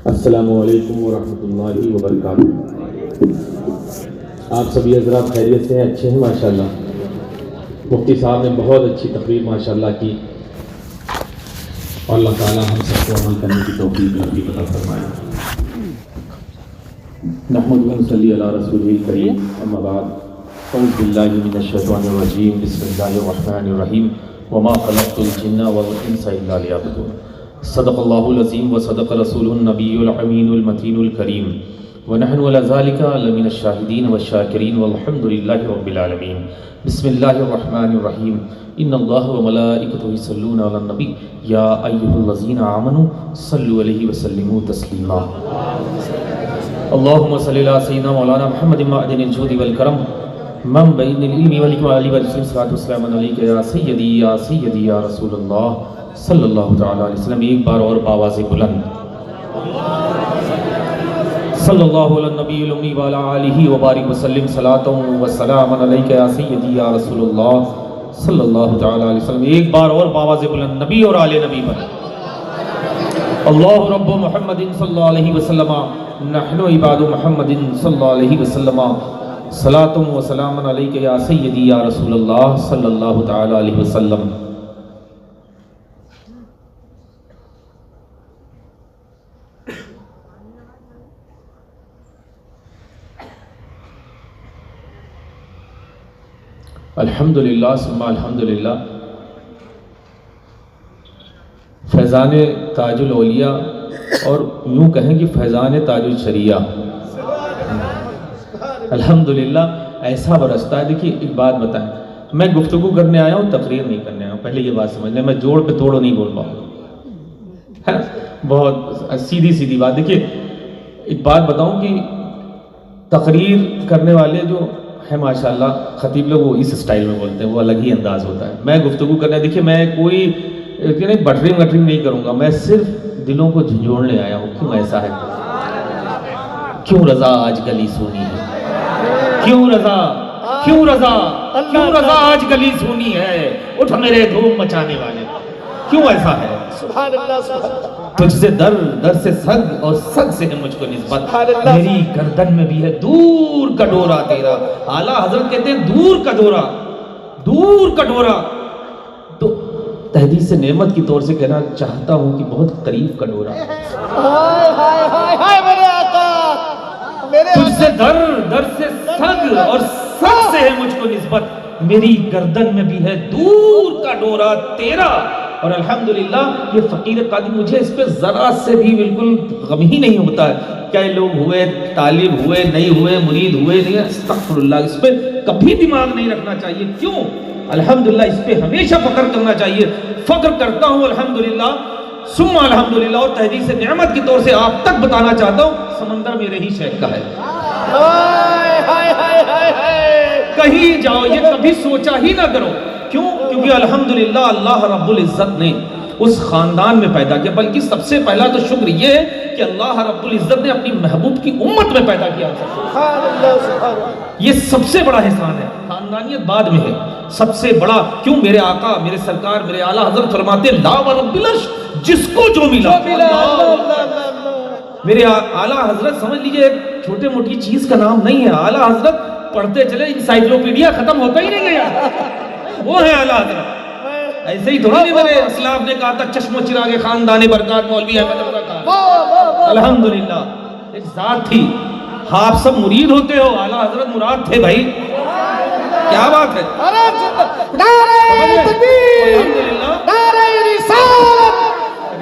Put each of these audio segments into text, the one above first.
السلام علیکم ورحمۃ اللہ وبرکاتہ۔ آپ سبھی حضرات خیریت سے ہیں؟ اچھے ہیں ماشاءاللہ۔ مفتی صاحب نے بہت اچھی تقریر ماشاءاللہ کی، اور اللہ تعالیٰ ہم سب کو عمل کرنے کی توفیق نصیب عطا فرمائے۔ نحمد و نصلی علی رسولہ الکریم، اما بعد، اعوذ باللہ من الشیطان الرجیم، بسم اللہ الرحمن الرحیم، وما خلقت الجن والانس الا لیعبدون۔ صدق اللہ العظیم و صدق رسول النبی الامین المتین الکریم، ونحن علی ذلک لمن الشاہدین والشاکرین والحمد للہ رب العالمین۔ بسم اللہ الرحمن الرحیم، ان اللہ وملائکتہ یصلون علی النبی یا ایھا الذین آمنوا صلوا علیہ وسلموا تسلیما۔ اللہم صلی علی سیدنا مولانا محمد معدن الجود والکرم، منبع العلم والحکمہ والصلاۃ والسلام علیک یا سیدی یا رسول اللہ صلی اللہ تعالیٰ علیہ وسلم۔ ایک بار اور بآواز بلند، صلی اللہ علی النبی الامی وعلی آلہ وبارک وسلم، صلاۃ و سلام علیک یا سیدی یا رسول اللہ صلی اللہ تعالیٰ علیہ وسلم۔ ایک بار اور بآواز بلند، نبی اور آل نبی پر۔ اللہ رب محمد صلی اللہ علیہ وسلم، نحن عباد محمد صلی اللہ علیہ وسلم، صلاۃ و سلام علیک یا سیدی یا رسول اللہ صلی اللہ تعالیٰ علیہ وسلم۔ الحمدللہ ثم الحمدللہ، فیضان تاج الاولیاء، اور یوں کہیں کہ فیضان تاج الشریعہ، الحمدللہ ایسا برستا ہے۔ دیکھیے ایک بات بتائیں، میں گفتگو کرنے آیا ہوں، تقریر نہیں کرنے آیا ہوں، پہلے یہ بات سمجھ لیں، میں جوڑ پہ توڑو نہیں بول پاؤں گا، بہت سیدھی بات۔ دیکھیے ایک بات بتاؤں کہ تقریر کرنے والے جو ہے ماشاءاللہ، خطیب لوگ وہ اس سٹائل میں بولتے ہیں، وہ الگ ہی انداز ہوتا ہے۔ میں گفتگو کرنے، دیکھیے میں کوئی بٹرنگ نہیں کروں گا، میں صرف دلوں کو جھنجھوڑنے آیا ہوں۔ کیوں ایسا ہے؟ کیوں رضا آج گلی سونی ہے؟ کیوں رضا آج گلی سونی ہے؟ اٹھ میرے دھوم مچانے والے، کیوں ایسا ہے؟ سبحان اللہ۔ تجھ سے در سے سگ، اور سگ سے ہے مجھ کو نسبت، میری گردن میں بھی ہے دور کا ڈورا تیرا۔ اعلیٰ حضرت کہتے ہیں دور کا ڈورا، تو تحدیث نعمت کی طور سے کہنا چاہتا ہوں کہ بہت قریب کا ڈورا۔ ہائے میرے آقا، تجھ سے در سے سگ، اور سگ سے ہے مجھ کو نسبت، میری گردن میں بھی ہے دور کا ڈورا تیرا۔ اور الحمدللہ یہ فقیر قادری، مجھے اس پہ ذرا سے بھی بالکل غم ہی نہیں ہوتا ہے، کئی لوگ ہوئے، طالب ہوئے، نہیں ہوئے، مرید ہوئے، نہیں، استغفراللہ، اس پہ کبھی دماغ نہیں رکھنا چاہیے۔ کیوں؟ الحمدللہ اس پہ ہمیشہ فخر کرنا چاہیے۔ فخر کرتا ہوں الحمدللہ ثم الحمدللہ، اور تحدیث نعمت کی طور سے آپ تک بتانا چاہتا ہوں، سمندر میرے ہی شیخ کا ہے۔ کہیں جاؤ یہ کبھی سوچا ہی نہ کرو۔ کیوں؟ کیونکہ الحمدللہ اللہ رب العزت نے اس خاندان میں پیدا کیا، بلکہ سب سے پہلا تو شکر یہ ہے کہ اللہ رب العزت نے اپنی محبوب کی امت میں پیدا کیا۔ یہ سب سے بڑا احسان ہے، خاندانیت بعد میں ہے، سب سے بڑا۔ کیوں؟ میرے آقا، میرے سرکار، میرے اعلیٰ حضرت فرماتے ہیں لا ورب العرش، جس کو جو ملا۔ میرے اعلیٰ حضرت سمجھ لیجئے ایک چھوٹے موٹی چیز کا نام نہیں ہے، اعلیٰ حضرت پڑھتے چلے انسائکلوپیڈیا ختم ہوتا ہی نہیں گیا، وہ ہے اعلیٰ حضرت۔ ایسے ہی تھوڑی نہیں، میرے اسلاف نے کہا تھا چشم و چراغ خاندان برکات مولوی احمد اللہ کا، الحمدللہ ایک ذات تھی۔ آپ سب مرید ہوتے ہو، اعلیٰ حضرت مراد تھے بھائی، کیا بات ہے؟ نعرہ تکبیر، نعرہ رسالت،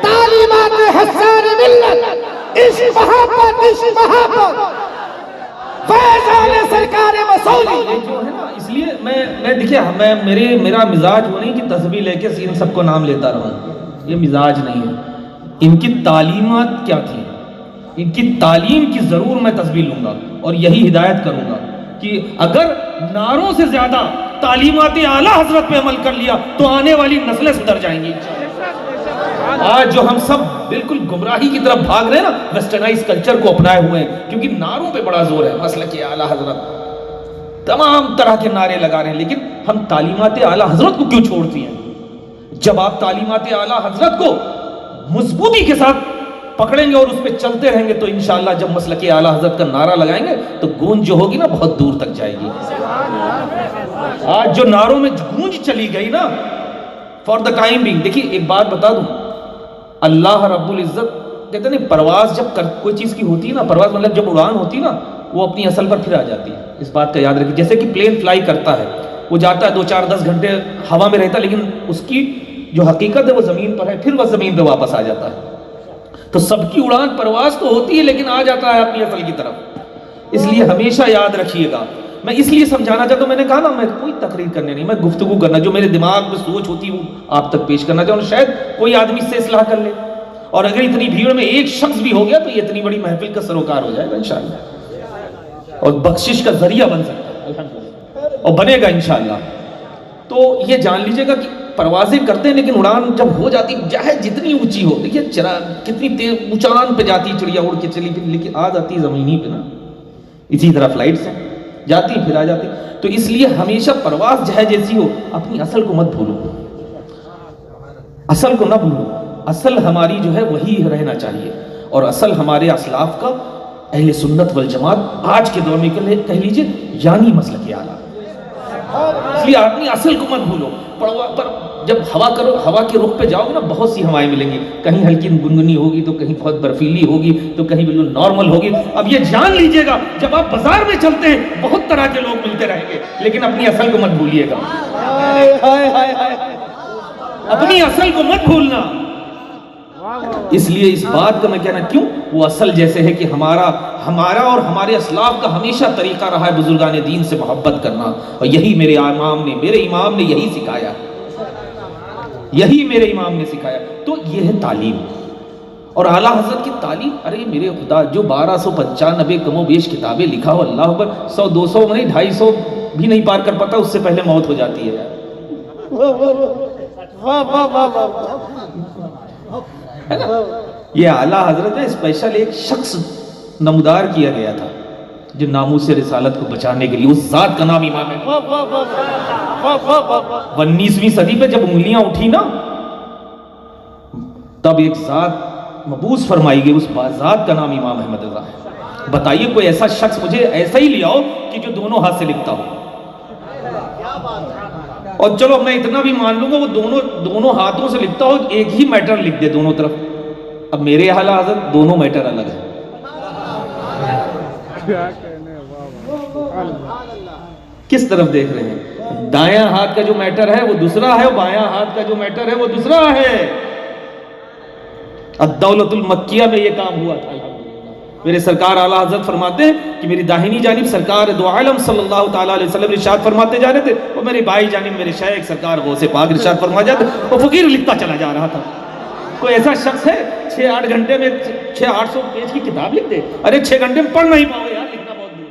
تعلیمات حسان ملت، عشق محبت، فیضان سرکار مسعودی۔ جو ہے نا، اس لیے میں دیکھیں، میرا مزاج وہ نہیں کہ تسبیح لے کے سین سب کو نام لیتا رہوں، یہ مزاج نہیں ہے۔ ان کی تعلیمات کیا تھی، ان کی تعلیم کی ضرور میں تسبیح لوں گا، اور یہی ہدایت کروں گا کہ اگر نعروں سے زیادہ تعلیمات اعلیٰ حضرت پہ عمل کر لیا تو آنے والی نسلیں سدھر جائیں گی۔ آج جو ہم سب بالکل گمراہی کی طرف بھاگ رہے ہیں نا، ویسٹرنائز کلچر کو اپنائے ہوئے ہیں، کیونکہ نعروں پہ بڑا زور ہے، مسلک اعلیٰ حضرت، تمام طرح کے نعرے لگا رہے ہیں، لیکن ہم تعلیمات اعلیٰ حضرت کو کیوں چھوڑتی ہیں؟ جب آپ تعلیمات اعلیٰ حضرت کو مضبوطی کے ساتھ پکڑیں گے اور اس پہ چلتے رہیں گے تو انشاءاللہ جب مسلک اعلیٰ حضرت کا نعرہ لگائیں گے تو گونج جو ہوگی نا بہت دور تک جائے گی. آج جو نعروں میں گونج چلی گئی نا فار دا ٹائم بینگ. دیکھیے ایک بات بتا دوں, اللہ رب العزت کہتے ہیں نا پرواز جب کوئی چیز کی ہوتی ہے نا, پرواز مطلب جب اڑان ہوتی ہے نا وہ اپنی اصل پر پھر آ جاتی ہے. اس بات کا یاد رکھیے. جیسے کہ پلین فلائی کرتا ہے, وہ جاتا ہے 2-4-10 گھنٹے ہوا میں رہتا ہے, لیکن اس کی جو حقیقت ہے وہ زمین پر ہے, پھر وہ زمین پہ واپس آ جاتا ہے. تو سب کی اڑان پرواز تو ہوتی ہے لیکن آ جاتا ہے اپنی اصل کی طرف. اس لیے ہمیشہ یاد رکھیے گا. میں اس لیے سمجھانا چاہتا ہوں, میں نے کہا نا میں کوئی تقریر کرنے نہیں, میں گفتگو کرنا, جو میرے دماغ میں سوچ ہوتی ہے وہ آپ تک پیش کرنا چاہوں. شاید کوئی آدمی اس سے اصلاح کر لے, اور اگر اتنی بھیڑ میں ایک شخص بھی ہو گیا تو یہ اتنی بڑی محفل کا سروکار ہو جائے گا انشاءاللہ, اور بخشش کا ذریعہ بن سکتا ہے اور بنے گا انشاءاللہ. تو یہ جان لیجئے گا کہ پروازیں کرتے ہیں لیکن اڑان جب ہو جاتی چاہے جتنی اونچی ہو, دیکھیے کتنی تیز اونچان پہ جاتی چڑیا اڑ کے چلی پھر, لیکن آ جاتی زمینی پہ نا. اسی طرح فلائٹس ہیں, جاتی پھر آ جاتی. تو اس لیے ہمیشہ پرواز چاہے جیسی ہو اپنی اصل کو مت بھولو, اصل کو نہ بھولو. اصل ہماری جو ہے وہی رہنا چاہیے, اور اصل ہمارے اسلاف کا اہل سنت والجماعت آج کے دور میں کہہ لیجئے یعنی مسلک اعلیٰ. اس لیے اپنی اصل کو مت بھولو. پر جب ہوا کے رخ پہ جاؤ گے نا بہت سی ہوائیں ملیں گی, کہیں ہلکی گنگنی ہوگی تو کہیں بہت برفیلی ہوگی تو کہیں بالکل نارمل ہوگی. اب یہ جان لیجئے گا جب آپ بازار میں چلتے ہیں بہت طرح کے لوگ ملتے رہیں گے, لیکن اپنی اصل کو مت بھولیے گا. اپنی اصل کو مت بھولنا. اس لیے اس بات کا میں کہنا کیوں, وہ اصل جیسے ہے کہ ہمارا اور ہمارے اسلاف کا ہمیشہ طریقہ رہا ہے بزرگان دین سے محبت کرنا, اور یہی میرے امام نے یہی سکھایا, یہی میرے امام نے سکھایا. تو یہ ہے تعلیم, اور اعلیٰ حضرت کی تعلیم. ارے میرے خدا, جو 1295 کم و بیش کتابیں لکھا ہو, اللہ اکبر, 100-200 نہیں 250 بھی نہیں پار کر پاتا, اس سے پہلے موت ہو جاتی ہے. یہ اعلیٰ حضرت ہے, اسپیشل ایک شخص نمودار کیا گیا تھا جو ناموس رسالت کو بچانے کے لیے, اس ذات کا نام امام ہے. 19ویں صدی پہ جب انگلیاں اٹھی نا تب ایک ذات مبعوث فرمائی گئی, اس ذات کا نام امام احمد رضا ہے. بتائیے کوئی ایسا شخص مجھے ایسا ہی لے آؤ کہ جو دونوں ہاتھ سے لکھتا ہو. اور چلو میں اتنا بھی مان لوں گا وہ دونوں ہاتھوں سے لکھتا ہو, ایک ہی میٹر لکھ دے دونوں طرف. اب میرے اعلیٰ حضرت دونوں میٹر الگ ہیں. کس طرف دیکھ رہے ہیں؟ دایاں ہاتھ کا جو میٹر ہے وہ دوسرا ہے, بایاں ہاتھ کا جو میٹر ہے وہ دوسرا ہے. الدولت المکیہ میں یہ کام ہوا تھا. میرے سرکار اعلیٰ حضرت فرماتے ہیں کہ میری داہنی جانب سرکار دو عالم صلی اللہ تعالیٰ علیہ وسلم ارشاد فرماتے جا رہے تھے, اور میری بائیں جانب میرے شیخ سرکار غوث پاک ارشاد فرما جاتے, وہ فقیر لکھتا چلا جا رہا تھا. کوئی ایسا شخص ہے 6-8 گھنٹے میں 600-800 پیج کی کتاب لکھ دے؟ ارے 6 گھنٹے میں پڑھ نہیں پاؤ گے یار, لکھنا بہت دور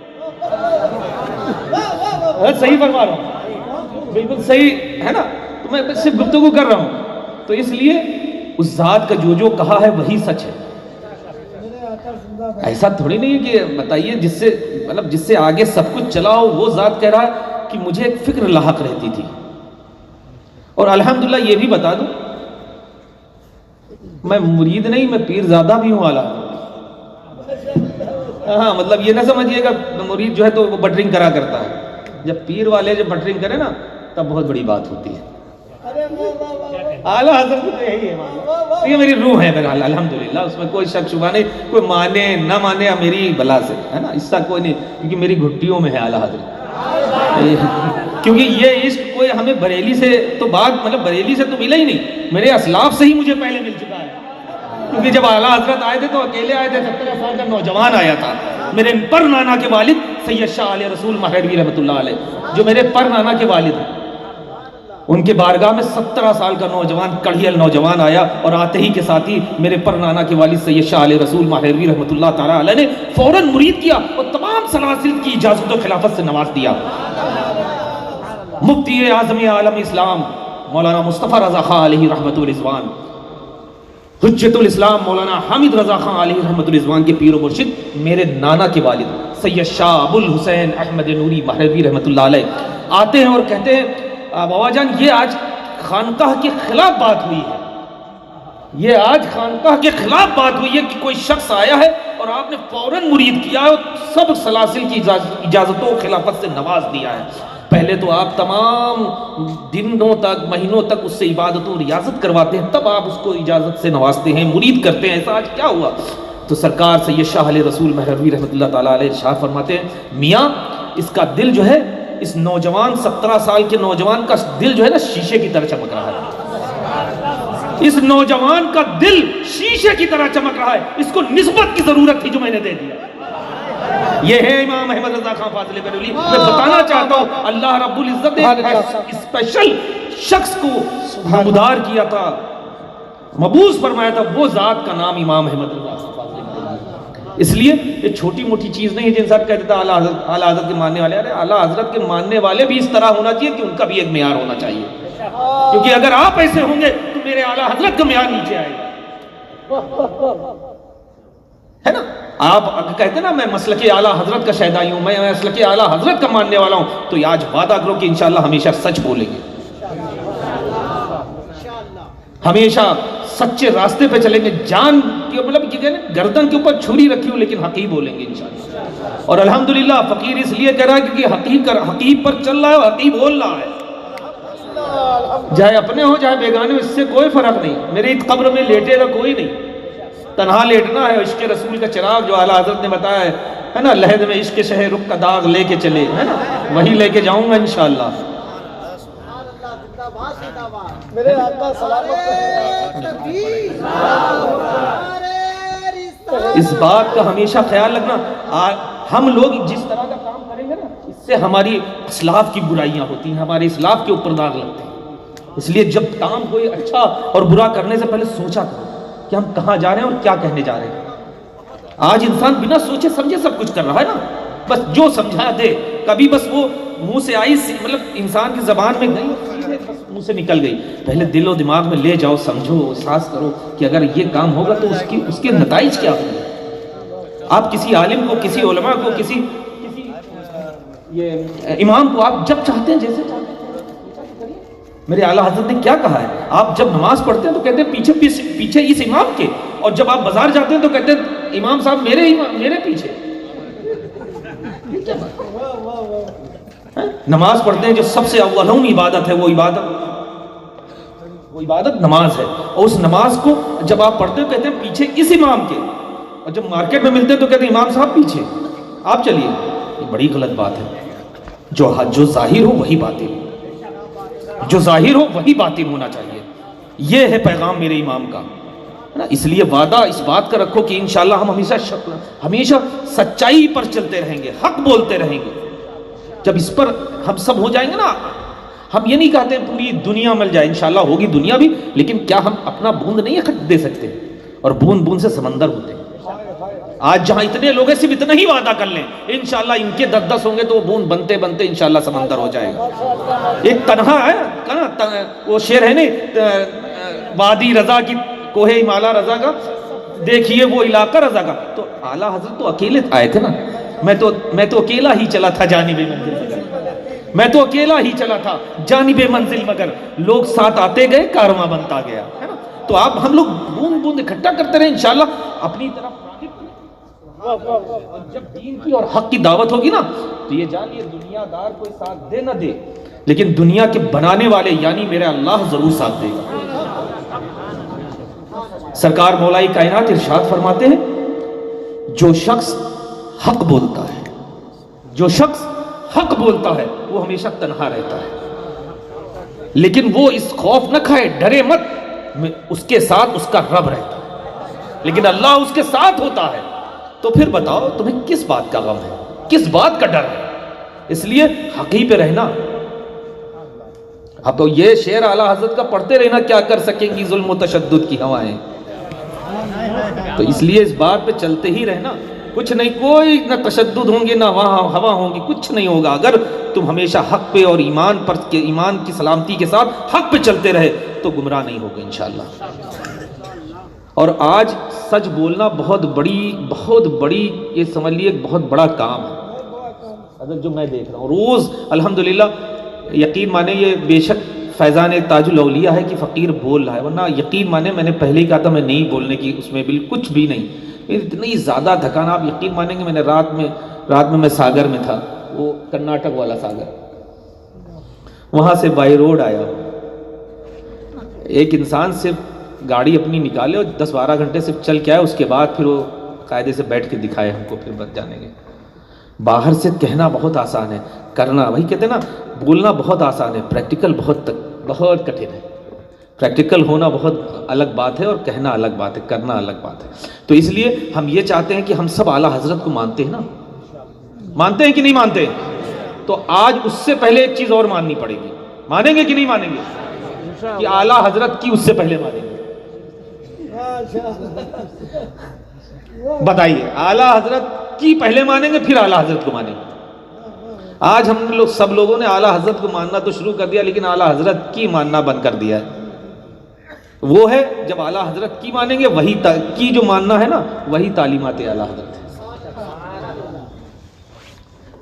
ہے. صحیح فرما رہا ہوں, بالکل صحیح ہے نا. تو میں صرف گفتگو کر رہا ہوں. تو اس لیے اس ذات کا جو کہا ہے وہی سچ ہے. ایسا تھوڑی نہیں ہے کہ بتائیے جس سے آگے سب کچھ چلا ہو وہ ذات کہہ رہا ہے کہ مجھے ایک فکر لاحق رہتی تھی. اور الحمدللہ یہ بھی بتا دوں, میں مرید نہیں, میں پیر زادہ بھی ہوں اعلیٰ. ہاں مطلب یہ نہ سمجھیے گا مرید جو ہے تو وہ بٹرنگ کرا کرتا ہے. جب پیر والے جب بٹرنگ کرے نا تب بہت بڑی بات ہوتی ہے. اعلیٰ حضرت تو یہی ہے, یہ میری روح ہے بہرحال الحمدللہ, اس میں کوئی شک شبہ نہیں. کوئی مانے نہ مانے میری بلا سے ہے نا, اس کا کوئی نہیں, کیونکہ میری گھٹیوں میں ہے اعلیٰ حضرت. کیونکہ یہ عشق کوئی ہمیں بریلی سے تو بات مطلب بریلی سے تو ملا ہی نہیں, میرے اسلاف سے ہی مجھے پہلے مل چکا ہے. کیونکہ جب اعلیٰ حضرت آئے تھے تو اکیلے آئے تھے, 17 سال کا نوجوان آیا تھا. میرے پر نانا کے والد سید شاہ علیہ رسول مہروی رحمۃ اللہ علیہ, جو میرے پر نانا کے والد ہیں, ان کے بارگاہ میں 17 سال کا نوجوان کڑھیل نوجوان آیا, اور آتے ہی کے ساتھ ہی میرے پر نانا کے والد سید شاہ علیہ رسول مہروی رحمۃ اللہ تعالیٰ علیہ نے فوراً مرید کیا اور تمام سلاسل کی اجازت و خلافت سے نواز دیا. مفتی اعظم عالم اسلام مولانا مصطفیٰ رضا خان علیہ رحمۃ الرضوان, حجت الاسلام مولانا حامد رضا خان علیہ رحمۃ الرضوان کے پیر و مرشد میرے نانا کے والد سید شاہ ابو الحسین احمد نوری مہروی رحمۃ اللہ علیہ آتے ہیں اور کہتے ہیں بابا جان یہ آج خانقاہ کے خلاف بات ہوئی ہے. یہ آج خانقاہ کے خلاف بات ہوئی ہے کہ کوئی شخص آیا ہے اور آپ نے فوراً مرید کیا ہے اور سب سلاسل کی اجازتوں و خلافت سے نواز دیا ہے. پہلے تو آپ تمام دنوں تک مہینوں تک اس سے عبادت و ریاضت کرواتے ہیں, تب آپ اس کو اجازت سے نوازتے ہیں, مرید کرتے ہیں. ایسا آج کیا ہوا؟ تو سرکار سید شاہ علیہ رسول مہروی رحمۃ اللہ تعالیٰ علیہ ارشاد فرماتے ہیں, میاں اس کا دل جو ہے, اس نوجوان 17 سال کے نوجوان کا دل جو ہے نا شیشے کی طرح چمک رہا ہے. اس نوجوان کا دل شیشے کی طرح چمک رہا ہے, اس کو نسبت کی ضرورت تھی جو میں نے دے دیا. یہ ہے امام احمد رضا خان فاضل بریلوی. میں بتانا چاہتا ہوں اللہ رب العزت نے اسپیشل شخص کو نمودار کیا تھا, مبعوث فرمایا تھا, وہ ذات کا نام امام احمد رضا خان فاضل بریلوی. اس لیے یہ چھوٹی موٹی چیز نہیں ہے. جن صاحب کہتے تھے اعلیٰ حضرت کے ماننے والے, ارے اعلیٰ حضرت کے ماننے والے بھی اس طرح ہونا چاہیے کہ ان کا بھی ایک معیار ہونا چاہیے, کیونکہ اگر آپ ایسے ہوں گے تو میرے اعلیٰ حضرت کا معیار نیچے آئے گا, ہے نا. آپ کہتے ہیں نا میں مسلک اعلیٰ حضرت کا شہدائی ہوں, میں مسلک اعلیٰ حضرت کا ماننے والا ہوں, تو یہ آج وعدہ کرو کہ انشاءاللہ ہمیشہ سچ بولیں گے, ہمیشہ سچے راستے پہ چلیں گے. جان کے مطلب گردن کے اوپر چھری رکھی ہو لیکن حقیق بولیں گے انشاءاللہ. اور الحمدللہ فقیر اس لیے کہہ رہا ہے کیونکہ حقیق پر چل رہا ہے اور حقیق بول رہا ہے. چاہے اپنے ہو چاہے بیگانے ہو, اس سے کوئی فرق نہیں. میری قبر میں لیٹے گا کوئی نہیں, تنہا لیٹنا ہے. عشق رسول کا چراغ جو اعلیٰ حضرت نے بتایا ہے نا, لہد میں عشق شہ رخ کا داغ لے کے چلے, ہے نا, وہی لے کے جاؤں گا انشاءاللہ. میرے آقا سلامت اس بات کا ہمیشہ خیال رکھنا. ہم لوگ جس طرح کا کام کریں گے نا, اس سے ہماری اسلاف کی برائیاں ہوتی ہیں, ہمارے اسلاف کے اوپر داغ لگتے ہیں. اس لیے جب کام کوئی اچھا اور برا کرنے سے پہلے سوچا کرو کہ ہم کہاں جا رہے ہیں اور کیا کہنے جا رہے ہیں. آج انسان بنا سوچے سمجھے سب کچھ کر رہا ہے نا, بس جو سمجھا دے. کبھی بس وہ منہ سے آئی, مطلب انسان کی زبان میں گئی, منہ سے نکل گئی. پہلے دل و دماغ میں لے جاؤ, سمجھو, احساس کرو کہ اگر یہ کام ہوگا تو اس کے نتائج کیا ہوں گے. آپ کسی عالم کو, کسی علماء کو, کسی یہ امام کو آپ جب چاہتے ہیں جیسے چاہتے ہیں. میرے اعلیٰ حضرت نے کیا کہا ہے, آپ جب نماز پڑھتے ہیں تو کہتے ہیں پیچھے اس امام کے, اور جب آپ بازار جاتے ہیں تو کہتے ہیں امام صاحب میرے پیچھے. نماز پڑھتے ہیں جو سب سے اولون عبادت ہے, وہ عبادت نماز ہے, اور اس نماز کو جب آپ پڑھتے ہیں کہتے ہیں پیچھے اس امام کے, اور جب مارکیٹ میں ملتے ہیں تو کہتے ہیں امام صاحب پیچھے, آپ چلیے. یہ بڑی غلط بات ہے. جو ظاہر ہو وہی باطن, جو ظاہر ہو وہی باطن ہونا چاہیے. یہ ہے پیغام میرے امام کا, ہے نا. اس لیے وعدہ اس بات کا رکھو کہ انشاءاللہ ہم ہمیشہ سچائی پر چلتے رہیں گے, حق بولتے رہیں گے. جب اس پر ہم سب ہو جائیں گے نا, ہم یہ نہیں کہتے پوری دنیا مل جائے, انشاءاللہ ہوگی دنیا بھی, لیکن کیا ہم اپنا بوند نہیں دے سکتے, اور بوند بوند سے سمندر ہوتے ہیں. آج جہاں اتنے لوگ ہیں صرف اتنا ہی وعدہ کر لیں, انشاءاللہ ان کے 10 ہوں گے تو وہ بوند بنتے بنتے انشاءاللہ سمندر ہو جائے گا. ایک تنہا ہے, وہ شعر ہے نہیں, وادی رضا کی کوہ ہمالا رضا کا, دیکھیے وہ علاقہ رضا کا. تو اعلیٰ حضرت تو اکیلے آئے تھے نا, میں تو اکیلا ہی چلا تھا جانب منزل مگر, میں تو اکیلا ہی چلا تھا جانب منزل مگر, لوگ ساتھ آتے گئے کارواں بنتا گیا, ہے نا. تو ہم لوگ بوند بوند اکٹھا کرتے رہے انشاءاللہ اپنی طرف. جب دین کی اور حق کی دعوت ہوگی نا, تو یہ جانیے دنیا دار کوئی ساتھ دے نہ دے, لیکن دنیا کے بنانے والے یعنی میرا اللہ ضرور ساتھ دے گا. سرکار مولا کائنات ارشاد فرماتے ہیں, جو شخص حق بولتا ہے, جو شخص حق بولتا ہے وہ ہمیشہ تنہا رہتا ہے, لیکن وہ اس خوف نہ کھائے, ڈرے مت, اس کے ساتھ اس کا رب رہتا ہے, لیکن اللہ اس کے ساتھ ہوتا ہے. تو پھر بتاؤ تمہیں کس بات کا غم ہے, کس بات کا ڈر ہے. اس لیے حقیقی پہ رہنا. اب تو یہ شعر اعلیٰ حضرت کا پڑھتے رہنا, کیا کر سکیں گی ظلم و تشدد کی ہوائیں. تو اس لیے اس بات پہ چلتے ہی رہنا. کچھ نہیں, کوئی نہ تشدد ہوں گے نہ وہاں ہوا ہوں گی, کچھ نہیں ہوگا. اگر تم ہمیشہ حق پہ اور ایمان کی سلامتی کے ساتھ حق پہ چلتے رہے تو گمراہ نہیں ہوگے انشاءاللہ. اور آج سچ بولنا بہت بڑی یہ سمجھ لیے بہت بڑا کام ہے. اگر جو میں دیکھ رہا ہوں روز الحمدللہ, یقین مانے یہ بے شک فیضان تاج الاولیاء ہے کہ فقیر بول رہا ہے، ورنہ یقین مانیں میں نے پہلے ہی کہا تھا میں نہیں بولنے کی اس میں بالکل کچھ بھی نہیں، اتنی زیادہ تھکان آپ یقین مانیں گے. میں نے رات میں میں ساگر میں تھا، وہ کرناٹک والا ساگر، وہاں سے بائی روڈ آیا. ایک انسان صرف گاڑی اپنی نکالے اور 10-12 گھنٹے صرف چل کے آئے، اس کے بعد پھر وہ قاعدے سے بیٹھ کے دکھائے ہم کو، پھر بچ جانے گے. باہر سے کہنا بہت آسان ہے، کرنا وہی کہتے ہیں نا، بولنا بہت آسان ہے، پریکٹیکل بہت کٹھن ہے. پریکٹیکل ہونا بہت الگ بات ہے اور کہنا الگ بات ہے، کرنا الگ بات ہے. تو اس لیے ہم یہ چاہتے ہیں کہ ہم سب اعلیٰ حضرت کو مانتے ہیں نا، مانتے ہیں کہ نہیں مانتے؟ تو آج اس سے پہلے ایک چیز اور ماننی پڑے گی. مانیں گے کہ نہیں مانیں گے؟ کہ اعلیٰ حضرت کی اس سے پہلے مانیں گے. بتائیے، اعلیٰ حضرت کی پہلے مانیں گے پھر اعلیٰ حضرت کو مانیں گے؟ آج ہم لوگ سب لوگوں نے اعلیٰ حضرت کو ماننا تو شروع کر دیا، لیکن اعلیٰ حضرت کی ماننا بند کر دیا ہے. وہ ہے جب اعلیٰ حضرت کی مانیں گے، وہی کی جو ماننا ہے نا، وہی تعلیمات اعلیٰ حضرت ہے.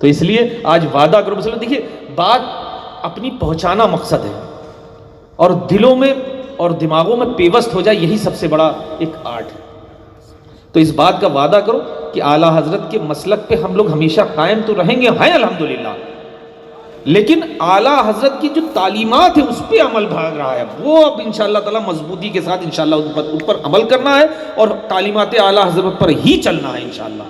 تو اس لیے آج وعدہ کرو مسلم. دیکھیے، بات اپنی پہنچانا مقصد ہے، اور دلوں میں اور دماغوں میں پیوست ہو جائے، یہی سب سے بڑا ایک آرٹ ہے. تو اس بات کا وعدہ کرو کہ اعلیٰ حضرت کے مسلک پہ ہم لوگ ہمیشہ قائم تو رہیں گے، ہیں الحمدللہ، لیکن اعلیٰ حضرت کی جو تعلیمات ہیں اس پہ عمل بھاگ رہا ہے، وہ اب انشاءاللہ تعالی مضبوطی کے ساتھ انشاءاللہ ان پر عمل کرنا ہے، اور تعلیمات اعلیٰ حضرت پر ہی چلنا ہے. انشاءاللہ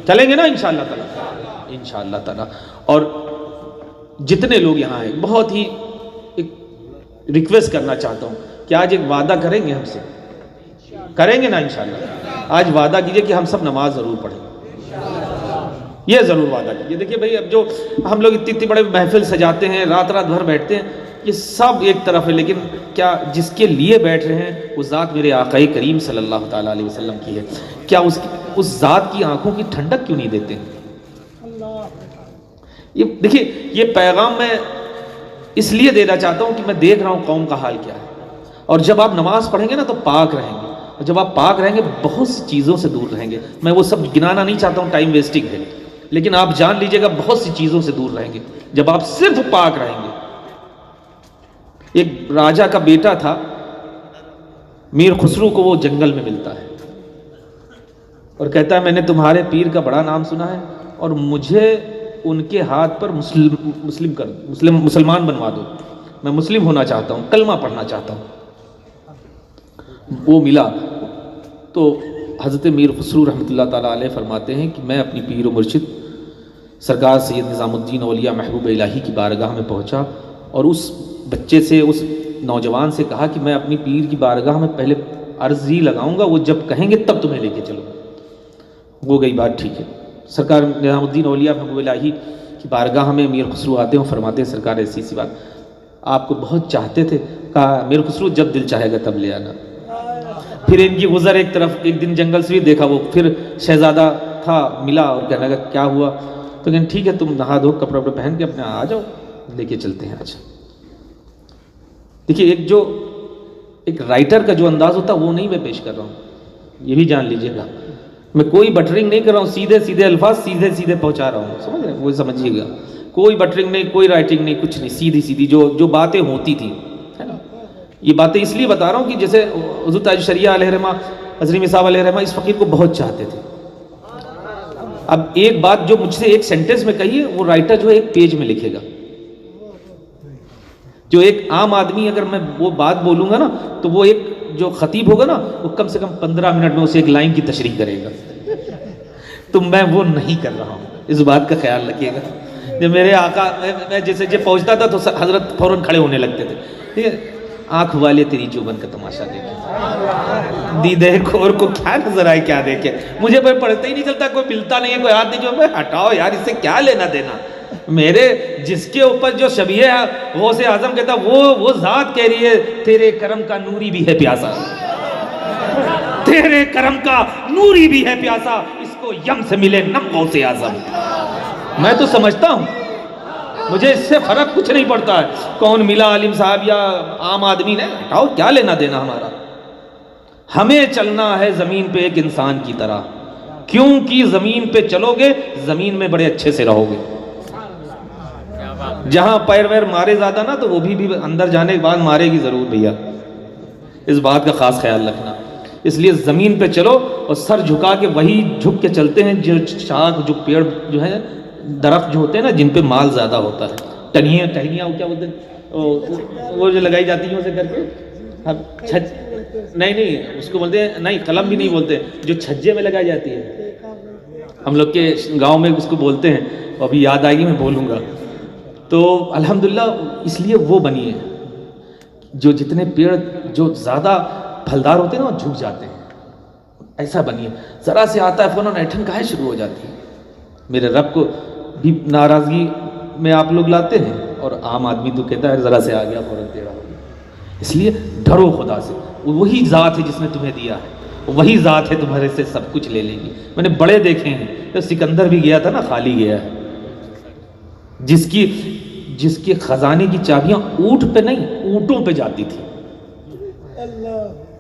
چلیں گے نا انشاءاللہ تعالی، انشاءاللہ تعالی. اور جتنے لوگ یہاں ہیں، بہت ہی ایک ریکویسٹ کرنا چاہتا ہوں کہ آج ایک وعدہ کریں گے، ہم سے کریں گے نا انشاءاللہ. آج وعدہ کیجئے کہ ہم سب نماز ضرور پڑھیں، یہ ضرور وعدہ کیجئے. دیکھیے بھائی، اب جو ہم لوگ اتنی بڑے محفل سجاتے ہیں، رات بھر بیٹھتے ہیں، یہ سب ایک طرف ہے، لیکن کیا جس کے لیے بیٹھ رہے ہیں وہ ذات میرے آقا کریم صلی اللہ تعالیٰ علیہ وسلم کی ہے، کیا اس ذات کی آنکھوں کی ٹھنڈک کیوں نہیں دیتے ہیں؟ یہ دیکھیے، یہ پیغام میں اس لیے دینا چاہتا ہوں کہ میں دیکھ رہا ہوں قوم کا حال کیا ہے. اور جب آپ نماز پڑھیں گے نا تو پاک رہیں گے، اور جب آپ پاک رہیں گے بہت سی چیزوں سے دور رہیں گے. میں وہ سب گنانا نہیں چاہتا ہوں، ٹائم ویسٹنگ ہے، لیکن آپ جان لیجئے گا بہت سی چیزوں سے دور رہیں گے جب آپ صرف پاک رہیں گے. ایک راجہ کا بیٹا تھا، میر خسرو کو وہ جنگل میں ملتا ہے اور کہتا ہے میں نے تمہارے پیر کا بڑا نام سنا ہے اور مجھے ان کے ہاتھ پر مسلمان بنوا دو، میں مسلم ہونا چاہتا ہوں، کلمہ پڑھنا چاہتا ہوں. وہ ملا تو حضرت میر خسرو رحمۃ اللہ تعالیٰ علیہ فرماتے ہیں کہ میں اپنی پیر و مرشد سرکار سید نظام الدین اولیاء محبوب الہی کی بارگاہ میں پہنچا اور اس بچے سے، اس نوجوان سے کہا کہ میں اپنی پیر کی بارگاہ میں پہلے عرض ہی لگاؤں گا، وہ جب کہیں گے تب تمہیں لے کے چلوں. وہ گئی بات ٹھیک ہے. سرکار نظام الدین اولیاء محبوب الہی کی بارگاہ میں میر خسرو آتے ہیں اور فرماتے ہیں سرکار ایسی سی بات، آپ کو بہت چاہتے تھے. کہا میر خسرو جب دل چاہے گا تب لے آنا. پھر ان کی گزر ایک طرف، ایک دن جنگل سے بھی دیکھا، وہ پھر شہزادہ تھا، ملا اور کہنے لگا کیا ہوا؟ تو کہنے ٹھیک ہے تم نہا دھو کپڑا وپڑا پہن کے اپنے آ جاؤ، لے کے چلتے ہیں. اچھا دیکھیے، ایک رائٹر کا جو انداز ہوتا ہے وہ نہیں میں پیش کر رہا ہوں، یہ بھی جان لیجئے گا. میں کوئی بٹرنگ نہیں کر رہا ہوں، سیدھے سیدھے الفاظ سیدھے پہنچا رہا ہوں، سمجھ رہے ہیں؟ وہ سمجھیے گا، کوئی بٹرنگ نہیں، کوئی رائٹنگ نہیں، کچھ نہیں، سیدھی جو باتیں ہوتی تھیں، ہے نا. یہ باتیں اس لیے بتا رہا ہوں کہ جیسے حضور تاج شریعہ علیہ رحمہ، حضرت صاحب علیہ رحمہ اس فقیر کو بہت چاہتے تھے. اب ایک بات جو مجھ سے ایک سینٹنس میں کہی ہے، وہ رائٹر جو ہے ایک پیج میں لکھے گا. جو ایک عام آدمی اگر میں وہ بات بولوں گا نا تو وہ ایک جو خطیب ہوگا نا وہ کم سے کم 15 منٹ میں اسے ایک لائن کی تشریح کرے گا. تو میں وہ نہیں کر رہا ہوں، اس بات کا خیال رکھیے گا. جب میرے آقا میں جیسے جب پہنچتا تھا تو حضرت فوراً کھڑے ہونے لگتے تھے. ٹھیک ہے، آنکھ والے تیری چوبن کا تماشا دیکھے، دیدے کھور کو کیا نظر آئے کیا دیکھے. مجھے پڑھتے ہی نہیں چلتا، کوئی ملتا نہیں ہے، کوئی ہاتھ نہیں، جو میں ہٹاؤ یار، اس سے کیا لینا دینا. میرے جس کے اوپر جو شبیہ ہے غوث اعظم کہتا وہ ذات کہہ رہی ہے تیرے کرم کا نوری بھی ہے پیاسا، تیرے کرم کا نوری بھی ہے پیاسا، اس کو یم سے ملے نم غوث اعظم. میں تو سمجھتا ہوں مجھے اس سے فرق کچھ نہیں پڑتا ہے کون ملا، عالم صاحب یا عام آدمی نے، ہٹاؤ کیا لینا دینا ہمارا. ہمیں چلنا ہے زمین پہ ایک انسان کی طرح، کیونکہ زمین پہ چلو گے زمین میں بڑے اچھے سے رہو گے. جہاں پیر ویر مارے زیادہ نا تو وہ بھی اندر جانے کے بعد مارے گی ضرور بھیا، اس بات کا خاص خیال رکھنا۔ اس لیے زمین پہ چلو اور سر جھکا کے وہی جھک کے چلتے ہیں جو شاخ جو پیڑ جو ہے درخت جو ہوتے ہیں نا جن پہ مال زیادہ ہوتا ہے، ٹہنیاں کیا بولتے ہیں وہ جو لگائی جاتی ہیں اسے کر کے نہیں اس کو بولتے ہیں، نہیں قلم بھی نہیں بولتے، جو چھجے میں لگائی جاتی ہے ہم لوگ کے گاؤں میں اس کو بولتے ہیں، ابھی یاد آئے گی میں بولوں گا۔ تو الحمدللہ اس لیے وہ بنی ہے، جو جتنے پیڑ جو زیادہ پھلدار ہوتے ہیں نا وہ جھک جاتے ہیں، ایسا بنی ہے۔ ذرا سے آتا ہے فوراً ایٹھن کہاں شروع ہو جاتی ہے۔ میرے رب کو بھی ناراضگی میں آپ لوگ لاتے ہیں، اور عام آدمی تو کہتا ہے ذرا سے آ گیا فوراً تیرا ہو گیا۔ اس لیے ڈرو خدا سے، وہی ذات ہے جس نے تمہیں دیا ہے، وہی ذات ہے تمہارے سے سب کچھ لے لے گی۔ میں نے بڑے دیکھے ہیں، تو سکندر بھی گیا تھا نا خالی گیا ہے، جس کے خزانے کی چابیاں اونٹ پہ نہیں اونٹوں پہ جاتی تھی،